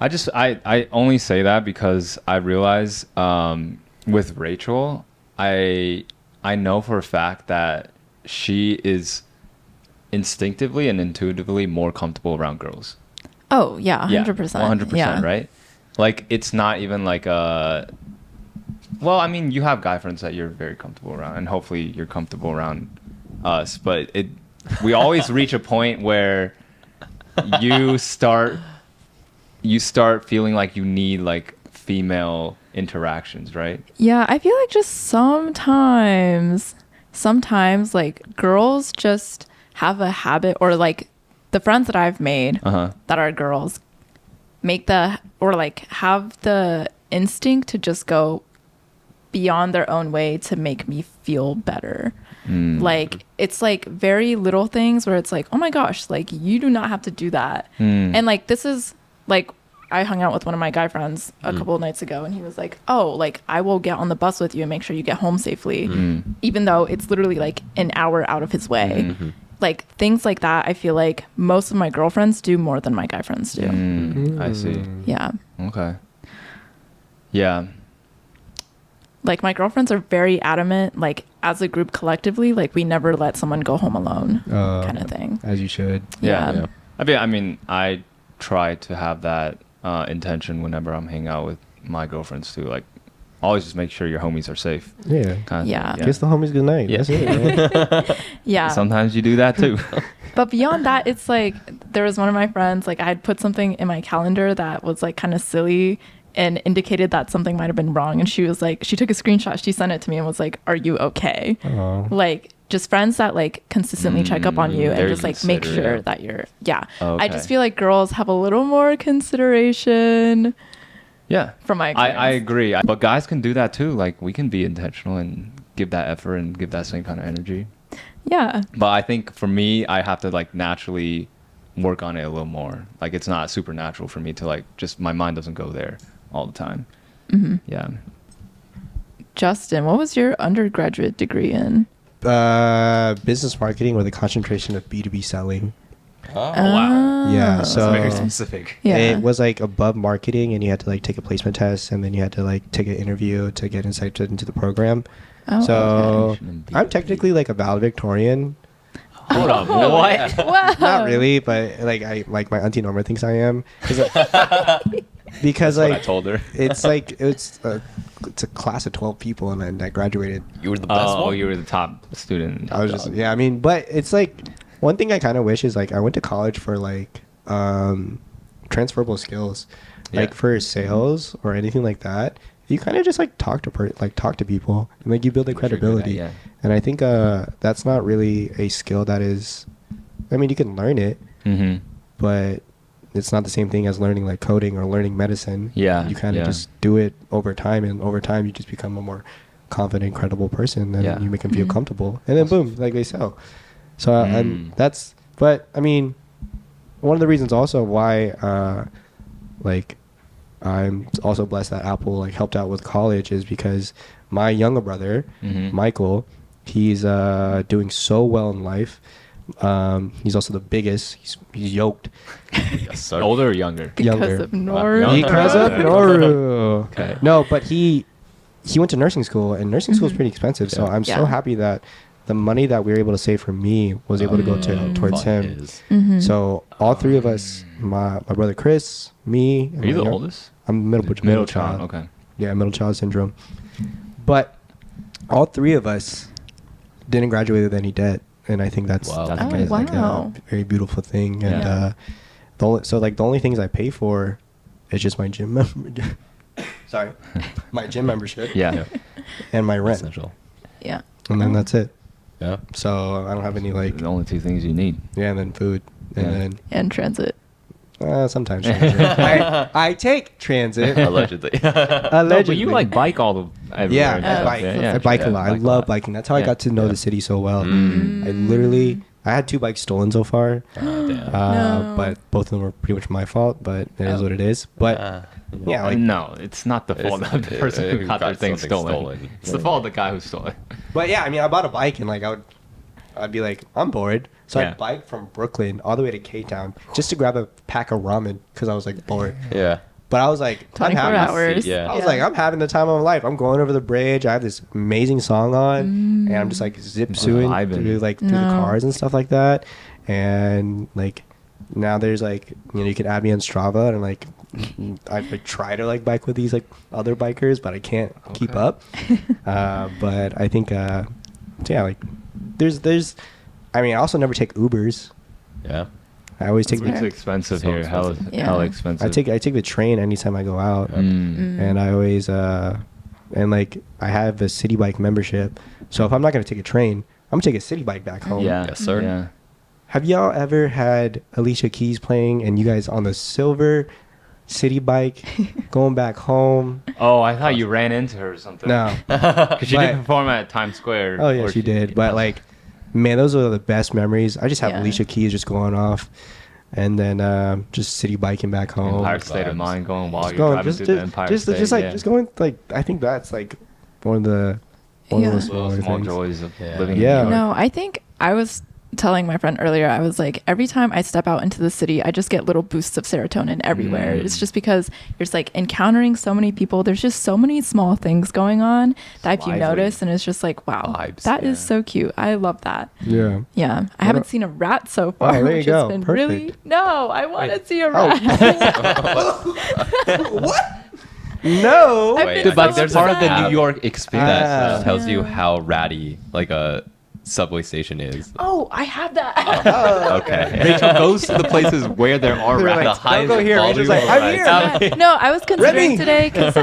I only say that because I realize with Rachel, I know for a fact that she is instinctively and intuitively more comfortable around girls. Oh yeah, 100%. 100%, Yeah. right? Like it's not even like a. Well, I mean, you have guy friends that you're very comfortable around, and hopefully you're comfortable around us. But we always reach a point where you start feeling like you need like female interactions, right? Yeah, I feel like just sometimes like girls just have a habit, or like the friends that I've made Uh-huh. that are girls have the instinct to just go beyond their own way to make me feel better. Like, it's like very little things where it's like, oh my gosh, like, you do not have to do that. And like, this is like, I hung out with one of my guy friends a couple of nights ago, and he was like, oh, like, I will get on the bus with you and make sure you get home safely, even though it's literally like an hour out of his way. Like, things like that, I feel like most of my girlfriends do more than my guy friends do. I see. Yeah. Okay. Yeah. Like, my girlfriends are very adamant, like, as a group collectively, like, we never let someone go home alone, kind of thing. As you should. Yeah. I mean, I try to have that intention whenever I'm hanging out with my girlfriends too. Like, always just make sure your homies are safe. Yeah. Kind of Yeah. thing. Kiss the homies goodnight. Yeah. That's it. Man. Yeah. Sometimes you do that too. But beyond that, it's like, there was one of my friends, like, I had put something in my calendar that was like kind of silly and indicated that something might have been wrong. And she was like, she took a screenshot, she sent it to me and was like, are you okay? Like, just friends that like consistently check up on you and very just like make sure considerate. that you're, I Okay. just feel like girls have a little more consideration Yeah. from my experience. I agree. But guys can do that too. Like, we can be intentional and give that effort and give that same kind of energy. Yeah. But I think for me, I have to like naturally work on it a little more. Like, it's not supernatural for me to like just, my mind doesn't go there all the time. Yeah. Justin, what was your undergraduate degree in? Business marketing with a concentration of B2B selling. Wow. Yeah, That's so very specific. Yeah. it was like above marketing, and you had to like take a placement test, and then you had to like take an interview to get insight into the program. Oh, So okay. I'm technically like a valictorian. Hold on. What? Wow. Not really, but like I like my auntie Norma thinks I am. Because What I like told her. it's a class of 12 people, and then I graduated. You were the best Oh, one. you were the top student. I was just I mean, but it's like one thing I kind of wish is like I went to college for like transferable skills, like Yeah. for sales or anything like that. You kind of just like talk to people, and like you build the Wish I could do that, credibility. yeah. And I think that's not really a skill that is. I mean, you can learn it, Mm-hmm. but it's not the same thing as learning like coding or learning medicine. Yeah, You kind of yeah. just do it over time, and over time you just become a more confident, credible person, and Yeah. you make them feel comfortable, and then boom, like they sell. So and that's. But I mean, one of the reasons also why, like, I'm also blessed that Apple like helped out with college is because my younger brother, Mhm. Michael, he's doing so well in life. He's also the biggest. He's yoked. Yes, sir. Older or younger? Because Younger. of Noru. Because of Okay. Noru. Okay. No, but he went to nursing school, and nursing school is pretty expensive. So Yeah. I'm so Yeah. happy that the money that we were able to save for me was able to go towards Fun him. is. Mhm. So all three of us, my brother Chris, me, and Are you my the young- oldest? I'm middle Middle child. Okay. Yeah, middle child syndrome. But all three of us didn't graduate with any debt, and I think that's Wow. That's Oh, amazing. like wow. a very beautiful thing. And Yeah. the only things I pay for is just my gym sorry, my gym membership. Yeah. And my rent, Essential. Yeah. and then that's it. Yeah. So I don't have any like The only two things you need. yeah, and then food, and Yeah. then And transit. sometimes transit. I take transit. Allegedly. Allegedly. No, but you like bike all the everywhere. Yeah, and I stuff. bike. Yeah, I bike a yeah, lot. I love biking. That's how I Yeah. got to know Yeah. the city so well. Mm. I literally, I had 2 bikes stolen so far, Damn. No. but both of them were pretty much my fault. But it is what it is. But yeah, like, no, it's not the fault It's- of the person who who got their got thing something stolen. stolen. It's the fault of the guy who stole it. but yeah, I mean, I bought a bike, and like I'd be like, I'm bored, so Yeah. I'd bike from Brooklyn all the way to K-Town just to grab a pack of ramen because I was like bored. Yeah. But I was like, I'm 24 having, hours. Yeah. I was like, I'm having the time of my life. I'm going over the bridge. I have this amazing song on, and I'm just like zip suing Vibing. through the No. cars and stuff like that. And like now there's like you can add me on Strava, and like I like, try to like bike with these like other bikers, but I can't keep Okay. up. But I think yeah, like there's I mean I also never take Ubers. Yeah. I always take It's the expensive So here. Hella, expensive. Yeah. hella expensive. I take the train anytime I go out. Mm. And I always and like I have a city bike membership, so if I'm not gonna take a train, I'm gonna take a city bike back home. Yeah. Yes, sir. Yeah. Have y'all ever had Alicia Keys playing and you guys on the silver city bike going back home? Oh, I thought you ran into her or something. No. Because she did But- perform at Times Square. Oh yeah, or she did. But like, man, those are the best memories. I just have Yeah. Alicia Keys just going off, and then just city biking back home. Empire State of Vibes. Mind going while Just you're going, driving just, through the Empire just, State. just like yeah. just going like I think that's like one of the one of Yeah. the Little smaller small things. joys of Yeah. living Yeah. in New York. No, I think I was telling my friend earlier, I was like, every time I step out into the city, I just get little boosts of serotonin everywhere. It's just because you're just like encountering so many people. There's just so many small things going on that if you lively. notice, and it's just like, wow, Vibes, that is yeah. so cute. I love that. Yeah. Yeah, I haven't seen a rat so far, there you which go. has been Perfect. really. No, I want to Wait. see a rat. No. I've Wait, been Dude, like so there's part of the upset. New York experience. That Ah. tells you Yeah. how ratty like a subway station is. Oh, I have that. Okay. Rachel goes to the places where there are They're rats. like, The highest don't go here. Rachel's like, volume I'm of here. rats. No, I was considering Remy. today because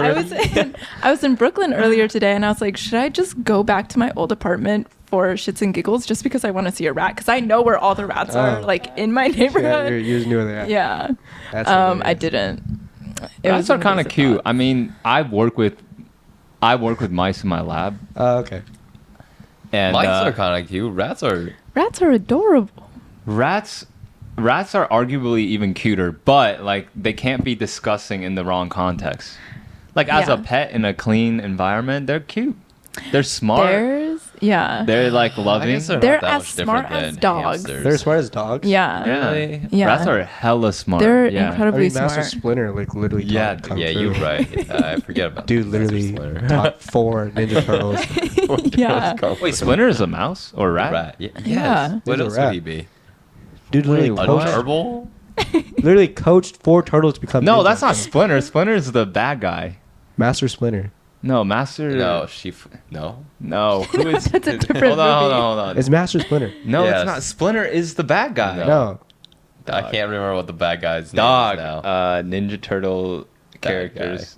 I was in Brooklyn earlier today, and I was like, should I just go back to my old apartment for shits and giggles just because I want to see a rat? Because I know where all the rats are, Oh. like in my Yeah, neighborhood. you just knew that. Yeah. That's I hilarious. didn't. It Rats was are one kind those of cute. thoughts. I mean, I work with mice in my lab, Okay. and Mice are kind of cute. Rats are. Rats are adorable. rats are arguably even cuter, but like they can't be disgusting in the wrong context. Like as Yeah. a pet in a clean environment, they're cute. They're smart. They're like I loving. guess they're, They're not that as much different smart as than dogs. hamsters. They're as smart as dogs. Yeah. yeah. Really? Yeah. Rats are hella smart. They're yeah. I incredibly mean, Master smart. Splinter like literally Yeah, taught Kung Yeah, Fu. you're right. I forget about Dude Master literally Splinter. taught 4 Ninja Turtles. Yeah. Wait, Splinter is a mouse or a rat? Rat. Yeah. Yeah. Yes. What He's a else rat. would he be? Dude literally Wait, A what? coached, gerbil? literally coached 4 turtles to become No, ninjas. that's not Splinter. Splinter is the bad guy. Master Splinter. No, Master. No, no. No. Who is? That's a different hold on, hold movie. on, hold on. It's Master Splinter. No, Yes. it's not. Splinter is the bad guy. No. I can't remember what the bad guy's Dog. name is now. Ninja Turtle characters.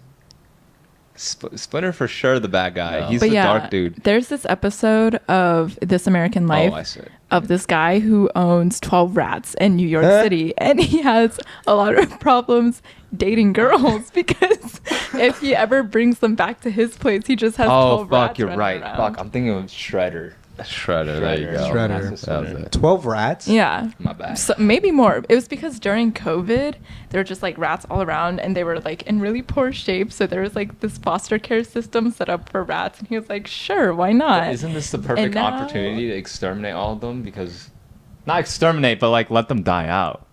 Splinter for sure the bad guy. No. He's But the yeah, dark dude. there's this episode of This American Life Oh, I see. of this guy who owns 12 rats in New York Huh? City, and he has a lot of problems dating girls because if he ever brings them back to his place, he just has 12 Oh fuck, rats you're running right. around. Fuck, I'm thinking of Shredder. Shredder, there you go. Shredder. Master That was Splinter. it. 12 rats? Yeah. My bad. So maybe more. It was because during COVID, there were just like rats all around and they were like in really poor shape. So there was like this foster care system set up for rats. And he was like, sure, why not? Isn't this the perfect now- opportunity to exterminate all of them? Because not exterminate, but like let them die out.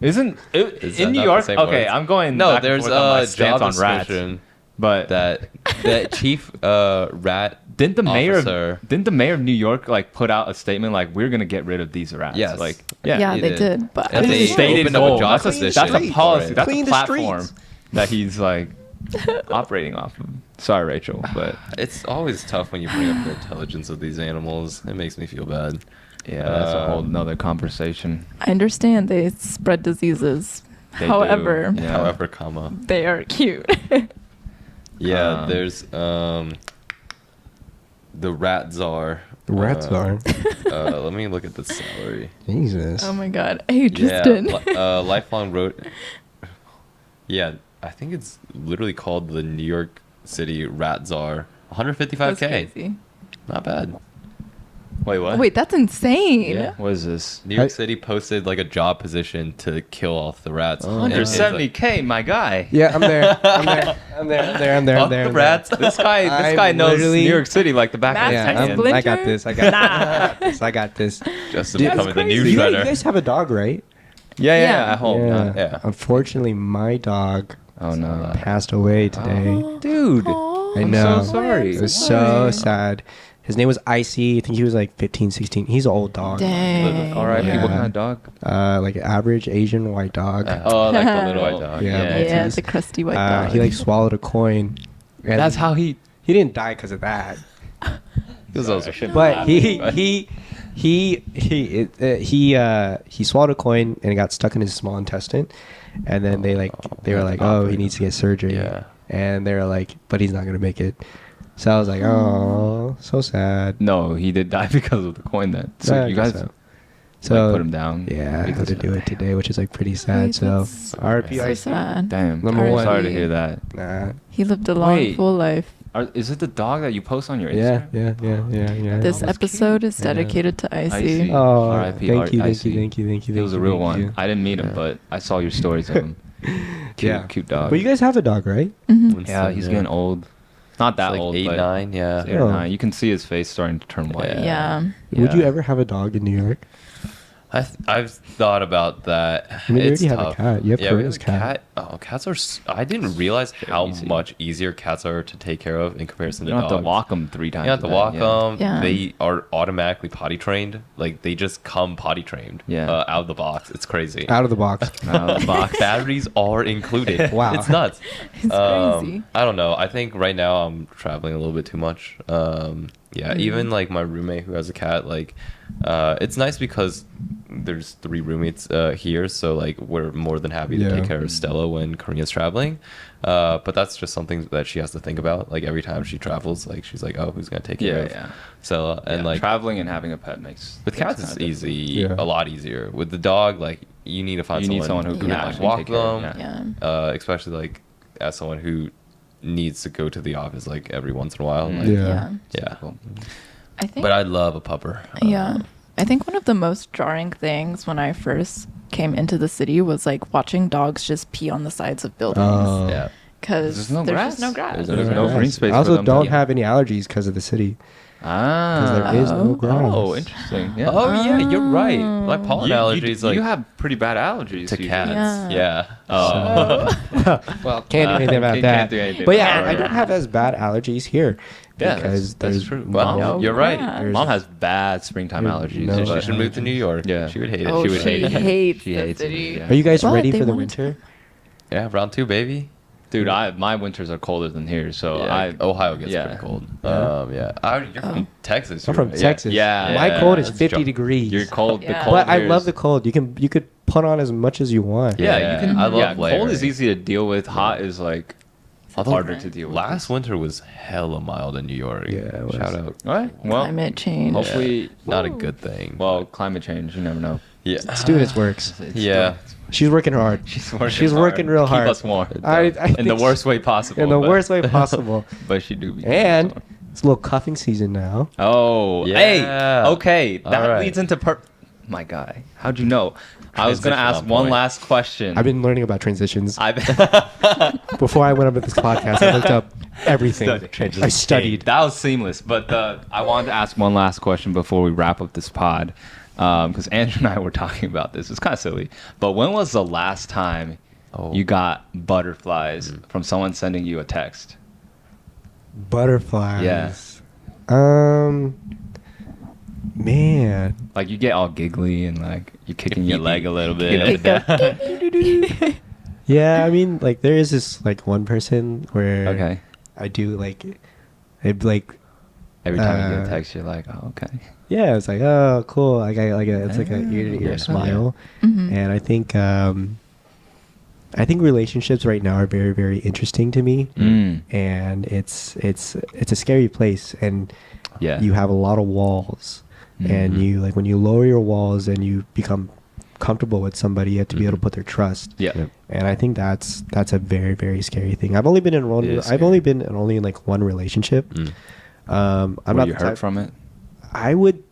Isn't it, Is in that New not York? the same Okay, words? I'm going. No, back and there's forth on my a stance job on rats, description but that chief rat didn't the mayor officer. didn't the mayor of New York like put out a statement like we're gonna get rid of these rats? Yes. Like yeah, he they did. did. But And I they just- stated opened up a goal. job That's a position that's a for policy. it. That's Clean a the platform streets. that he's like operating off of. Sorry, Rachel, but It's always tough when you bring up the intelligence of these animals. It makes me feel bad. yeah, that's a whole nother conversation. I understand they spread diseases. They However, do. Yeah. However, comma. they are cute. Yeah, there's the rat czar. Rat czar. Let me look at the salary. Jesus. Oh my god. Hey, Justin. Yeah, lifelong road. Yeah, I think it's literally called the New York City Rat Czar. That's 155K. crazy. Not bad. Wait, what? Wait, that's insane. Yeah. What is this? New York City posted like a job position to kill off the rats. Oh. And it's like, 170K, my guy. Yeah, I'm there. I'm there. I'm there. I'm there. I'm there. I'm Fuck there. the I'm rats. This guy I'm knows literally- New York City like the back of his Matt Yeah, hand. Splinter? I got this. I got this. I got this. Justin Dude, becoming the new You shredder. guys have a dog, right? Yeah, Yeah. at home. Yeah. yeah. Unfortunately, my dog Oh no, passed away today. dude. Oh, I I'm know. so sorry. It was so sad. His name was Icy. I think he was like 15, 16. He's an old dog. Dang. All right, Yeah. what kind of dog? Like an average Asian white dog. Oh, like the little white dog. Yeah, Yeah, Maltese. the crusty white dog. He like swallowed a coin. And That's how he. he didn't die because of that. He was also But he swallowed a coin and it got stuck in his small intestine, and then they were like, oh, he needs to get surgery. Yeah. And they were like, but he's not gonna make it. So I was like, oh, so sad. No, he did die because of the coin. Then. So Yeah, I you guess guys. so. So put him down. Yeah, I had because to of do that. it today, which is like pretty sad. Wait, So that's RP so sad. Damn. Number I'm one. sorry to hear that. Nah. He lived a long, Wait. full life. Is it the dog that you post on your Yeah, Instagram? yeah. This was episode cute. is dedicated to I Icy. see. Oh, R.I.P. thank you. He was a real one. I didn't meet him, Yeah. but I saw your stories of him. Cute dog. But you guys have a dog, right? Mhm. Yeah, he's getting old. Not that It's like old, 8, but 9, yeah. it's 8 or Oh. 9. You can see his face starting to turn white. Yeah. Would you Yeah. ever have a dog in New York? I've thought about that. I mean, you It's already have a tough. cat. You have yeah, we Korea's have a cat. Oh, cats are. I didn't realize how easy. much easier cats are to take care of in comparison You to don't dogs. have to walk them 3 times. You don't have to a day, walk yeah. them. Yeah. They are automatically potty trained. Like they just come potty trained. Yeah. Out of the box. It's crazy. Out of the box. Out of the box. Batteries are included. Wow. It's nuts. It's crazy. I don't know. I think right now I'm traveling a little bit too much. Yeah, even like my roommate who has a cat, like it's nice because there's 3 roommates here, so like we're more than happy to Yeah. take care of Stella when Korea's traveling. But that's just something that she has to think about. Like every time she travels, like she's like, oh, who's gonna take care of Yeah. Stella? And Yeah, like traveling and having a pet makes with things cats, it's kinda easy, Yeah. a lot easier. With the dog, like you need to find You need someone someone who can can like actually walk take care of them. it, Yeah. Especially like as someone who needs to go to the office like every once in a while. Mm. Like, Yeah. yeah. Cool. I think. But I love a pupper. Yeah. I think one of the most jarring things when I first came into the city was like watching dogs just pee on the sides of buildings. Oh. Yeah. Because There's no there's grass. just no grass. There's no green space I also for them to- don't have any allergies because of the city. Ah. There is no Oh. grass. Oh, interesting. Yeah. Oh yeah, you're right. Like pollen allergies, like you have pretty bad allergies to usually. cats. Yeah. Yeah. Oh. Well, can't do anything about Can't that. do anything But about yeah, that. I don't have as bad allergies here Yeah, because that's there's true. Well, No you're right. grass. Mom has bad springtime allergies. No. She should move to New York. Yeah. She would hate it. Oh, She would hate it. hates She the hates it, city. yeah. Are you guys But ready they for the wanted to- winter? Yeah, round 2, baby. Dude, my winters are colder than here, so Yeah, Ohio gets yeah. pretty cold. Yeah. Yeah. You're from Texas. I'm you're from right. Texas. Yeah. My Yeah. cold is That's 50 jump. degrees. You're cold. The Yeah. cold. But I here love is- the cold. You could put on as much as you want. Yeah, Yeah, you can. I love yeah, cold layering. is easy to deal with. Hot is like Although harder to deal with. Last winter was hella mild in New York. Yeah, it was. Shout out. All right. Well, Climate change. hopefully, Not a good thing. well, climate change. You never know. yeah. Students works. Yeah. She's working hard. She's working. She's working real hard. Keep us warm. I in think the worst way possible. In the but- worst way possible. But she do. Be And it's a little cuffing season now. oh, Yeah. hey, okay, that All right. leads into my guy. How'd you know? I was gonna Transition ask on one point. last question. I've been learning about transitions. I've Before I went up with this podcast, I looked up everything. I studied. That was seamless. But I wanted to ask one last question before we wrap up this pod, because Andrew and I were talking about this. It's kind of silly, but when was the last time Oh. you got butterflies from someone sending you a text? Butterflies. Yes. Man. Like you get all giggly and like you're kicking your leg a little bit. Yeah, I mean, like there is this like one person where Okay. I do like, it like, Every time you get a Uh, text, you're like, oh, okay. yeah, it's like, oh, cool. Like I like a, it's like a ear to Yeah. ear smile, Mhm. and I think relationships right now are very very interesting to me, Mm. and it's a scary place, and Yeah. you have a lot of walls, and Mhm. you like when you lower your walls and you become comfortable with somebody, you have to be able to Mhm. put their trust. Yeah. Yep. And I think that's a very very scary thing. I've only been in one. It is I've scary. only been in only like one relationship. Mm. I'm Were not you the hurt type- from it? I would.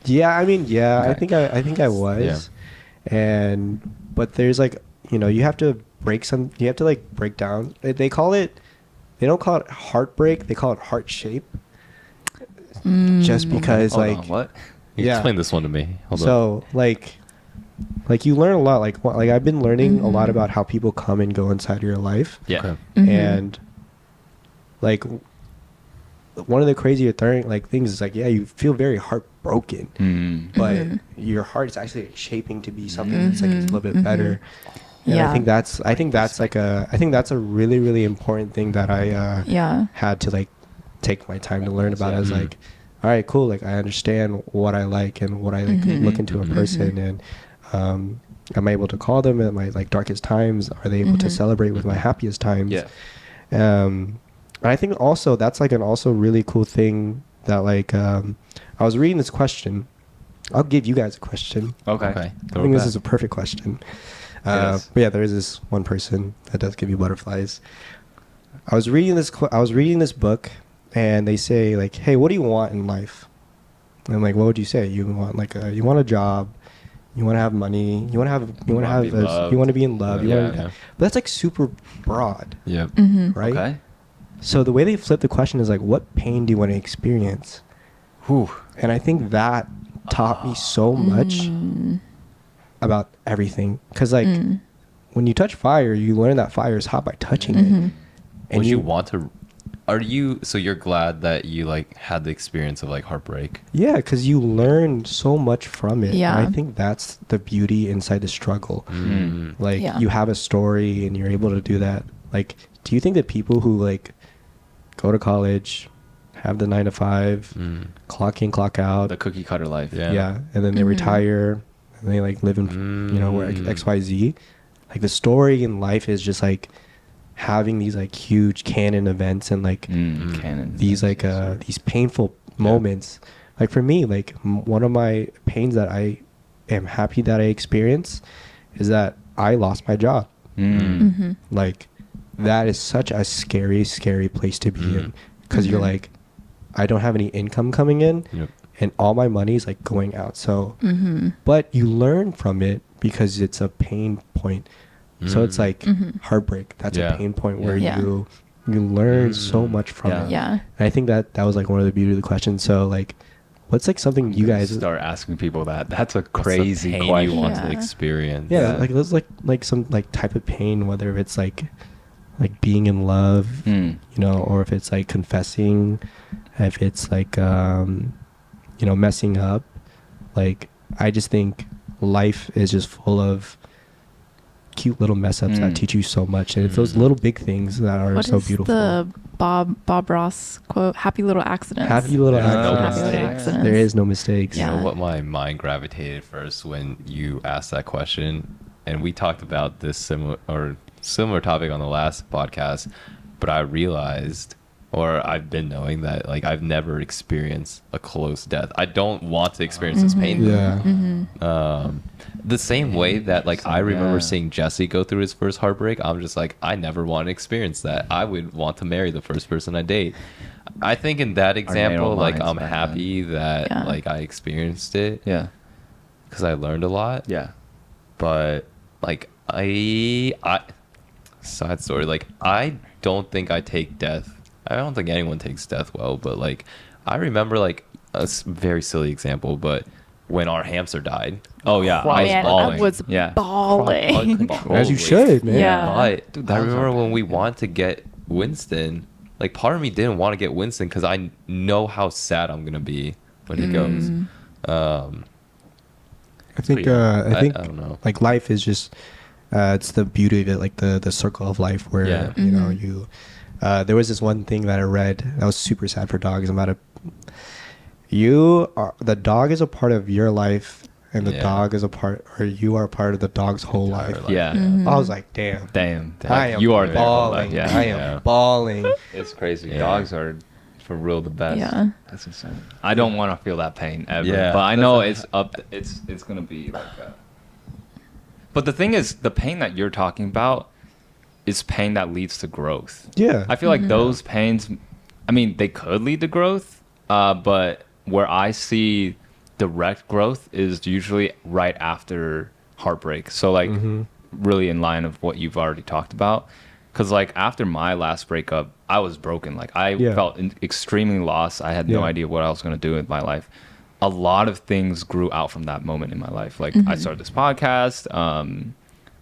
Yeah, I mean, yeah. I Okay. think I was, and but there's like you have to break some. You have to like break down. They call it. They don't call it heartbreak. They call it heart shape. Just because Hold like on, what? Yeah. Explain this one to me. Hold on. so like you learn a lot. Like I've been learning a lot about how people come and go inside your life. Yeah. Okay. Mhm. And like one of the crazier things is like, yeah, you feel very heartbroken, Mm. but Mhm. your heart is actually shaping to be something that's like a little bit better. And Yeah. I think that's a really really important thing that I Yeah. had to like take my time to learn about. I was Mhm. like, all right, cool. Like I understand what I like and what I like look into a person, and I'm able to call them at my like darkest times. Are they able to celebrate with my happiest times? Yeah. And I think also that's like an also really cool thing that like I was reading this question, I'll give you guys a question. Okay. Okay. I think this is a perfect question. Yes. But yeah, there is this one person that does give you butterflies. I was reading this book, and they say like, "Hey, what do you want in life?" And I'm like, "What would you say? You want you want a job, you want to have money, you want to be loved. you want to be in love, you Yeah. want." Yeah. But that's like super broad, Yep. right? Okay. So the way they flip the question is like, "What pain do you want to experience?" Whew. And I think that taught me so much about everything. Because, like, when you touch fire, you learn that fire is hot by touching it. And Would you want to? Are you so you're glad that you like had the experience of like heartbreak? Yeah, because you learn so much from it. Yeah. And I think that's the beauty inside the struggle. Like, Yeah. you have a story and you're able to do that. Like, do you think that people who, like, go to college, have the 9 to 5, clock in, clock out, The cookie cutter life. Yeah. and then they retire and they like live in where XYZ, like the story in life is just like having these like huge canon events and like Canon. these like these painful moments. Like for me, like one of my pains that I am happy that I experienced is that I lost my job. Like that is such a scary place to be in, because you're like, I don't have any income coming in, Yep. and all my money is like going out. So, but you learn from it because it's a pain point. So it's like heartbreak. That's Yeah. a pain point where Yeah. you learn so much from Yeah. it. Yeah. And I think that was like one of the beauty of the questions. So like, what's like something you guys start asking people that? That's a What's the crazy pain question. you want to Yeah. experience? Yeah, like there's like some like type of pain, whether it's like being in love, you know, or if it's like confessing, if it's like messing up. Like I just think life is just full of cute little mess ups that teach you so much, and it's those little big things that are What so is beautiful. the Bob Ross quote? Happy little accidents. Happy little There's no accidents. Happy little mistakes. accidents. There is no mistakes. You Yeah. know what my mind gravitated first when you asked that question, and we talked about this similar topic on the last podcast, but I realized, or I've been knowing that like I've never experienced a close death. I don't want to experience this pain. Yeah. The same way that like I remember Yeah. seeing Jesse go through his first heartbreak, I'm just like, I never want to experience that. I would want to marry the first person I date. I think in that example, like minds I'm back happy that Yeah. like I experienced it Yeah. because I learned a lot. Yeah. But like I side story, like I don't think I take death. I don't think anyone takes death well, but like I remember like a very silly example, but when our hamster died. Oh yeah. I was Man, bawling. I was Yeah. bawling. As you should, man. Yeah. But Dude, that I was remember our when we bad, yeah. wanted to get Winston, like part of me didn't want to get Winston because I know how sad I'm gonna be when he goes. I think yeah, I think I don't know. like life is just it's the beauty of it, like the circle of life where Yeah. you know you there was this one thing that I read that was super sad for dogs. The dog is a part of your life, and the Yeah. dog is a part, or you are a part of the dog's whole Entire life. life. Yeah. I was like, damn. Damn. I am You are there. bawling. Yeah. I am bawling. It's crazy. Yeah. Dogs are for real the best. Yeah. That's insane. I don't want to feel that pain ever. Yeah. But I know it's up. It's gonna be like that. But the thing is, the pain that you're talking about is pain that leads to growth. Yeah. I feel like those pains, I mean, they could lead to growth, but where I see direct growth is usually right after heartbreak. So, like, really in line of what you've already talked about. Because, like, after my last breakup, I was broken. Like, I felt extremely lost. I had no idea what I was going to do with my life. A lot of things grew out from that moment in my life. Like, I started this podcast.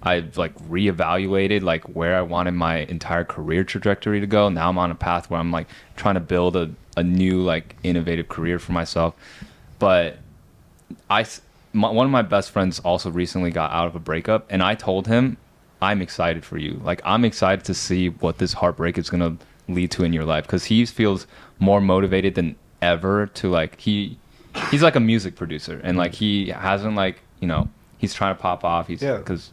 I've like reevaluated like where I wanted my entire career trajectory to go. Now I'm on a path where I'm like trying to build a new like innovative career for myself. But one of my best friends also recently got out of a breakup, and I told him, I'm excited for you. Like I'm excited to see what this heartbreak is gonna lead to in your life, because he feels more motivated than ever to like he's like a music producer, and like he hasn't like he's trying to pop off. Because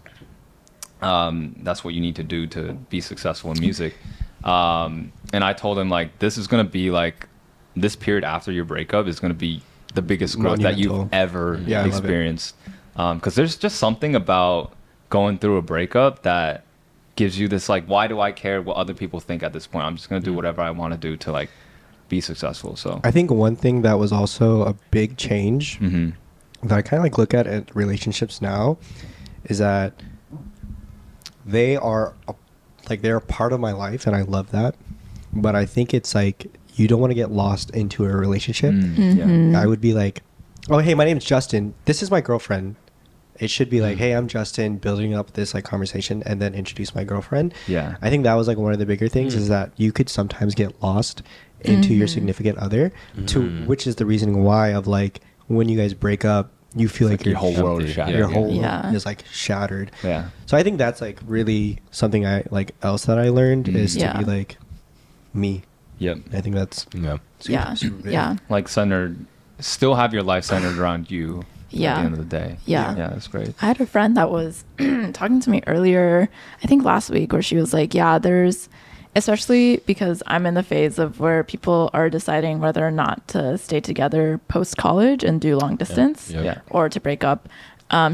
that's what you need to do to be successful in music. And I told him like this is gonna be like this period after your breakup is gonna be the biggest growth that you've Monumental. ever Yeah, I love it. experienced. Because there's just something about going through a breakup that gives you this like, why do I care what other people think at this point? I'm just gonna do whatever I want to do to like be successful. So I think one thing that was also a big change hmm that I kind of like look at relationships now is that they are they're a part of my life, and I love that. But I think it's like you don't want to get lost into a relationship. Mhm. I would be like, oh, hey, my name's Justin. This is my girlfriend. It should be like, hey, I'm Justin, building up this like conversation, and then introduce my girlfriend. Yeah. I think that was like one of the bigger things is that you could sometimes get lost into your significant other, to which is the reason why of like when you guys break up, you feel like your whole world is empty. shattered. your whole Yeah. world is like shattered. Yeah. So I think that's like really something I like else that I learned is Yeah. to be like me. Yep. I think that's Yeah. super, Yeah. super big. Yeah. Like still have your life centered around you. Yeah. At the end of the day. Yeah. Yeah, that's great. I had a friend that was talking to me earlier, I think last week, where she was like, yeah, there's, especially because I'm in the phase of where people are deciding whether or not to stay together post college and do long distance Yep. Yeah. or to break up.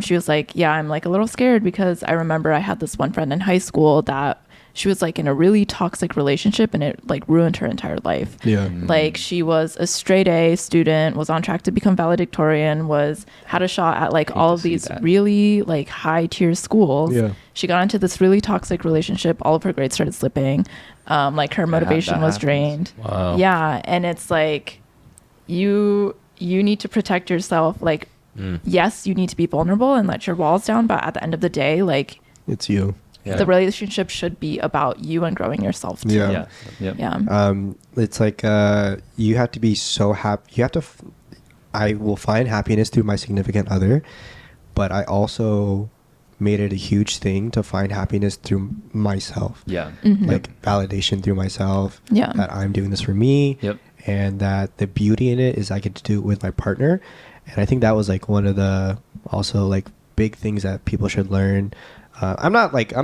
She was like, yeah, I'm like a little scared because I remember I had this one friend in high school that she was like in a really toxic relationship and it like ruined her entire life. Yeah. Like she was a straight A student, was on track to become valedictorian, had a shot at like Hate all to of see these that. really like high tier schools. Yeah. She got into this really toxic relationship. All of her grades started slipping. Like her motivation that was happens. drained. Wow. Yeah, and it's like you need to protect yourself. Like yes, you need to be vulnerable and let your walls down, but at the end of the day, like It's you. Yeah. the relationship should be about you and growing yourself too. Yeah. Yeah. Yep. Yeah. It's like you have to be so happy. You have to. I will find happiness through my significant other, but I also made it a huge thing to find happiness through myself. Yeah. Like validation through myself. Yeah. That I'm doing this for me. Yep. And that the beauty in it is I get to do it with my partner, and I think that was like one of the also like big things that people should learn. I'm not like a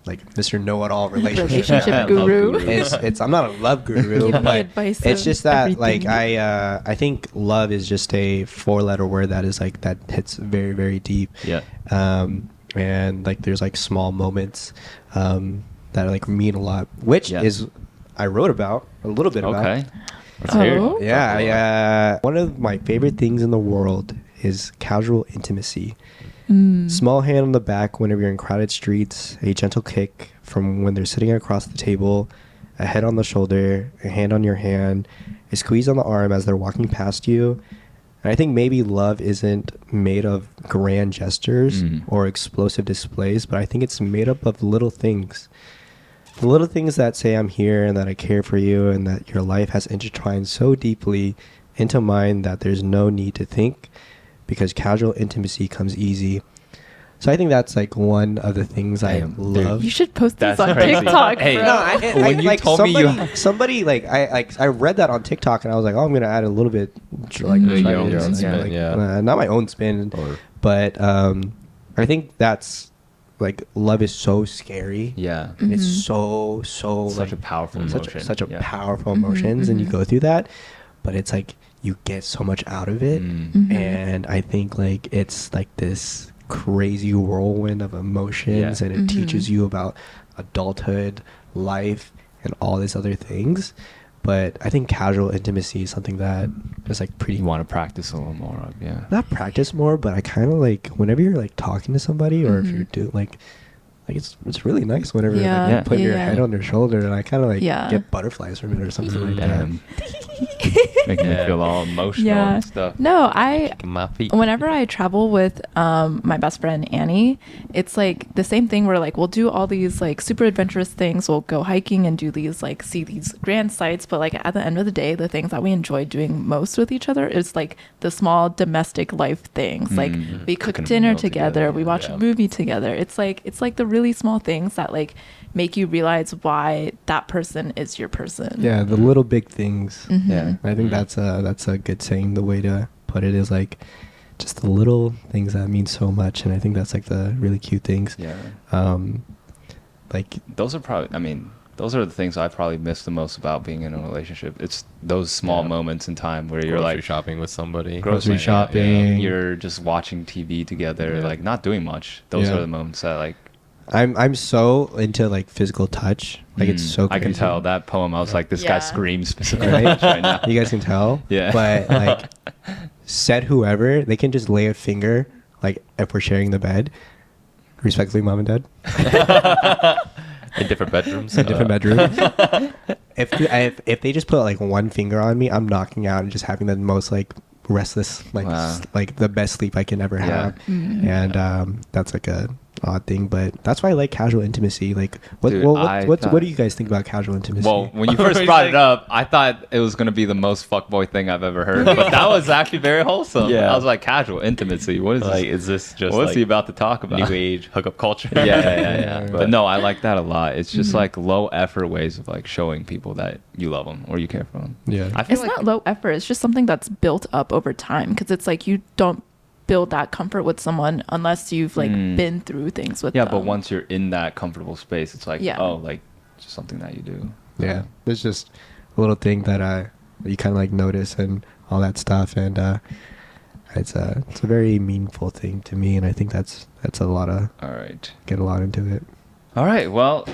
Mr. Know-it-all relationship Relationship guru. it's I'm not a love guru, Give me but advice it's of just that like everything. I think love is just a 4-letter word that is like that hits very, very deep. Yeah. And like there's like small moments that like mean a lot, which Yeah. is I wrote about a little bit about. Okay. Let's hear it. Oh. Yeah, one of my favorite things in the world is casual intimacy. Small hand on the back whenever you're in crowded streets, a gentle kick from when they're sitting across the table, a head on the shoulder, a hand on your hand, a squeeze on the arm as they're walking past you. And I think maybe love isn't made of grand gestures or explosive displays, but I think it's made up of little things. The little things that say I'm here and that I care for you and that your life has intertwined so deeply into mine that there's no need to think, because casual intimacy comes easy. So I think that's like one of the things I Damn, dude. love. You should post this That's on crazy. TikTok, Hey, bro. no, when you like told me somebody like I read that on TikTok and I was like, oh, I'm gonna add a little bit like Mm. try Your to- own spin, like, yeah. not my own spin, Or- but I think that's like love is so scary. Yeah. And it's so Such like a powerful emotion. such a Yeah. powerful emotions, and you go through that, but it's like you get so much out of it, and I think like it's like this crazy whirlwind of emotions, Yeah. and it teaches you about adulthood, life, and all these other things. But I think casual intimacy is something that is like pretty You want to practice a little more of, yeah. not practice more, but I kind of like whenever you're like talking to somebody, or if you're doing like it's really nice whenever Yeah, like, you put yeah, your yeah. head on their shoulder, and I kind of like Yeah. get butterflies from it or something like that. Damn. Making me Yeah. feel all emotional Yeah. and stuff. No, My feet. whenever I travel with my best friend Annie, it's like the same thing where like we'll do all these like super adventurous things. We'll go hiking and do these like see these grand sights, but like at the end of the day, the things that we enjoy doing most with each other is like the small domestic life things. Like we cook Cooking a dinner meal together, together, we watch yeah. a movie together. It's like the really small things that like make you realize why that person is your person. Yeah, the little big things. Yeah. I think that's a good saying. The way to put it is like just the little things that mean so much, and I think that's like the really cute things. Yeah. Like Those are probably, I mean, those are the things I probably miss the most about being in a relationship. It's those small Yeah. moments in time where you're Grocery like shopping with somebody. Grocery yeah, shopping. you're just watching TV together, Yeah. like not doing much. Those Yeah. are the moments that like I'm so into like physical touch. Like it's so I can crazy. tell that poem. I was like, this guy Yeah. screams specifically Right? right now. You guys can tell. Yeah. But like said whoever, they can just lay a finger like if we're sharing the bed. Respectfully, mom and dad. In different bedrooms. In different bedrooms. if they just put like one finger on me, I'm knocking out and just having the most like restless like Wow. like the best sleep I can ever Yeah. have. And that's like a odd thing, but that's why I like casual intimacy. Like what Dude, what do you guys think about casual intimacy? Well, when you first brought it up, I thought it was gonna be the most fuckboy thing I've ever heard, but that was actually very wholesome. Yeah. I was like, casual intimacy. What is Like, this? is this just What's like he about to talk about? new age hookup culture? Yeah. But But no, I like that a lot. It's just like low effort ways of like showing people that you love them or you care for them. Yeah. I feel It's like not low effort. It's just something that's built up over time because it's like you don't build that comfort with someone unless you've like been through things with yeah, them. but once you're in that comfortable space, it's like Yeah. oh, like just something that you do. Yeah, there's just a little thing that you kind of like notice and all that stuff, and it's a very meaningful thing to me, and I think that's a lot of All right. get a lot into it. All right. Well,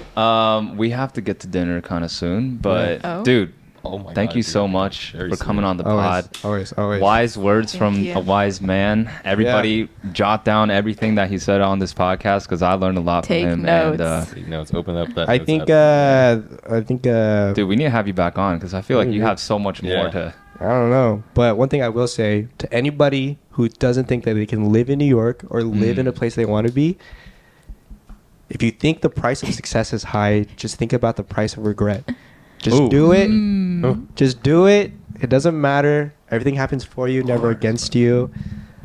we have to get to dinner kind of soon, but Yeah. Oh. dude, Oh my thank God, you dude. so much Very for coming soon. on the pod. Always. Wise words Thank from you. a wise man. Everybody, jot down everything that he said on this podcast because I learned a lot Take from him. notes. And You know, it's open up that. I notes think app. dude, we need to have you back on because I feel like you Yeah. have so much more Yeah. to. I don't know, but one thing I will say to anybody who doesn't think that they can live in New York or live in a place they want to be, if you think the price of success is high, just think about the price of regret. Just Ooh. do it. Just do it. It doesn't matter. Everything happens for you, never against you.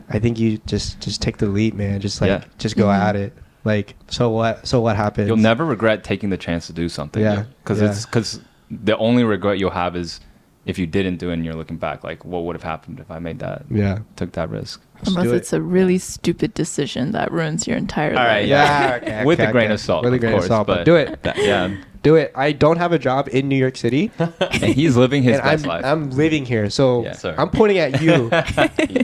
I think you just take the leap, man. Just like Yeah. just go at it. Like so what happens? You'll never regret taking the chance to do something. Yeah. Because the only regret you'll have is if you didn't do it and you're looking back, like what would have happened if I made that, took that risk. Just Unless do it's a really stupid decision that ruins your entire All life. right, Yeah, okay, With okay, a grain okay. of salt, With a of grain course, of salt, but but- do it. Yeah. Do it. I don't have a job in New York City, And he's living his and best life. I'm living here. So Yeah, sir. I'm pointing at you.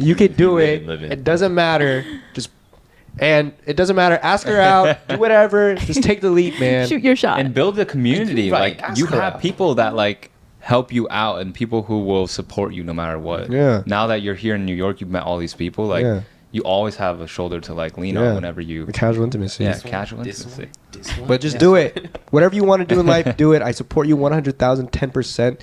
You can do it. Live in. It doesn't matter. It doesn't matter. Ask her out. Do whatever. Just take the leap, man. Shoot your shot. and build a community. Right, Like ask you her have out. people that like help you out and people who will support you no matter what. Yeah. Now that you're here in New York, you've met all these people. Like Yeah. you always have a shoulder to like lean Yeah. on whenever you. The casual intimacy. Yeah, casual intimacy. But just do it. Whatever you want to do in life, do it. I support you 100,000, 10%.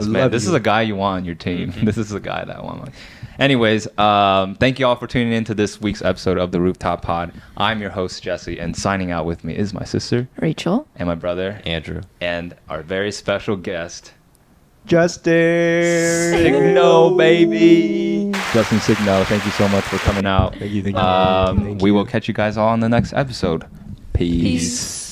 Man, this is a guy you want on your team. This is a guy that I want. Anyways, thank you all for tuning in to this week's episode of the Rooftop Pod. I'm your host, Jesse, and signing out with me is my sister Rachel. and my brother Andrew. and our very special guest, Justin Signo, baby. Justin Signo, thank you so much for coming out. Thank you. Thank you. Thank We you. will catch you guys all on the next episode. Peace. Peace.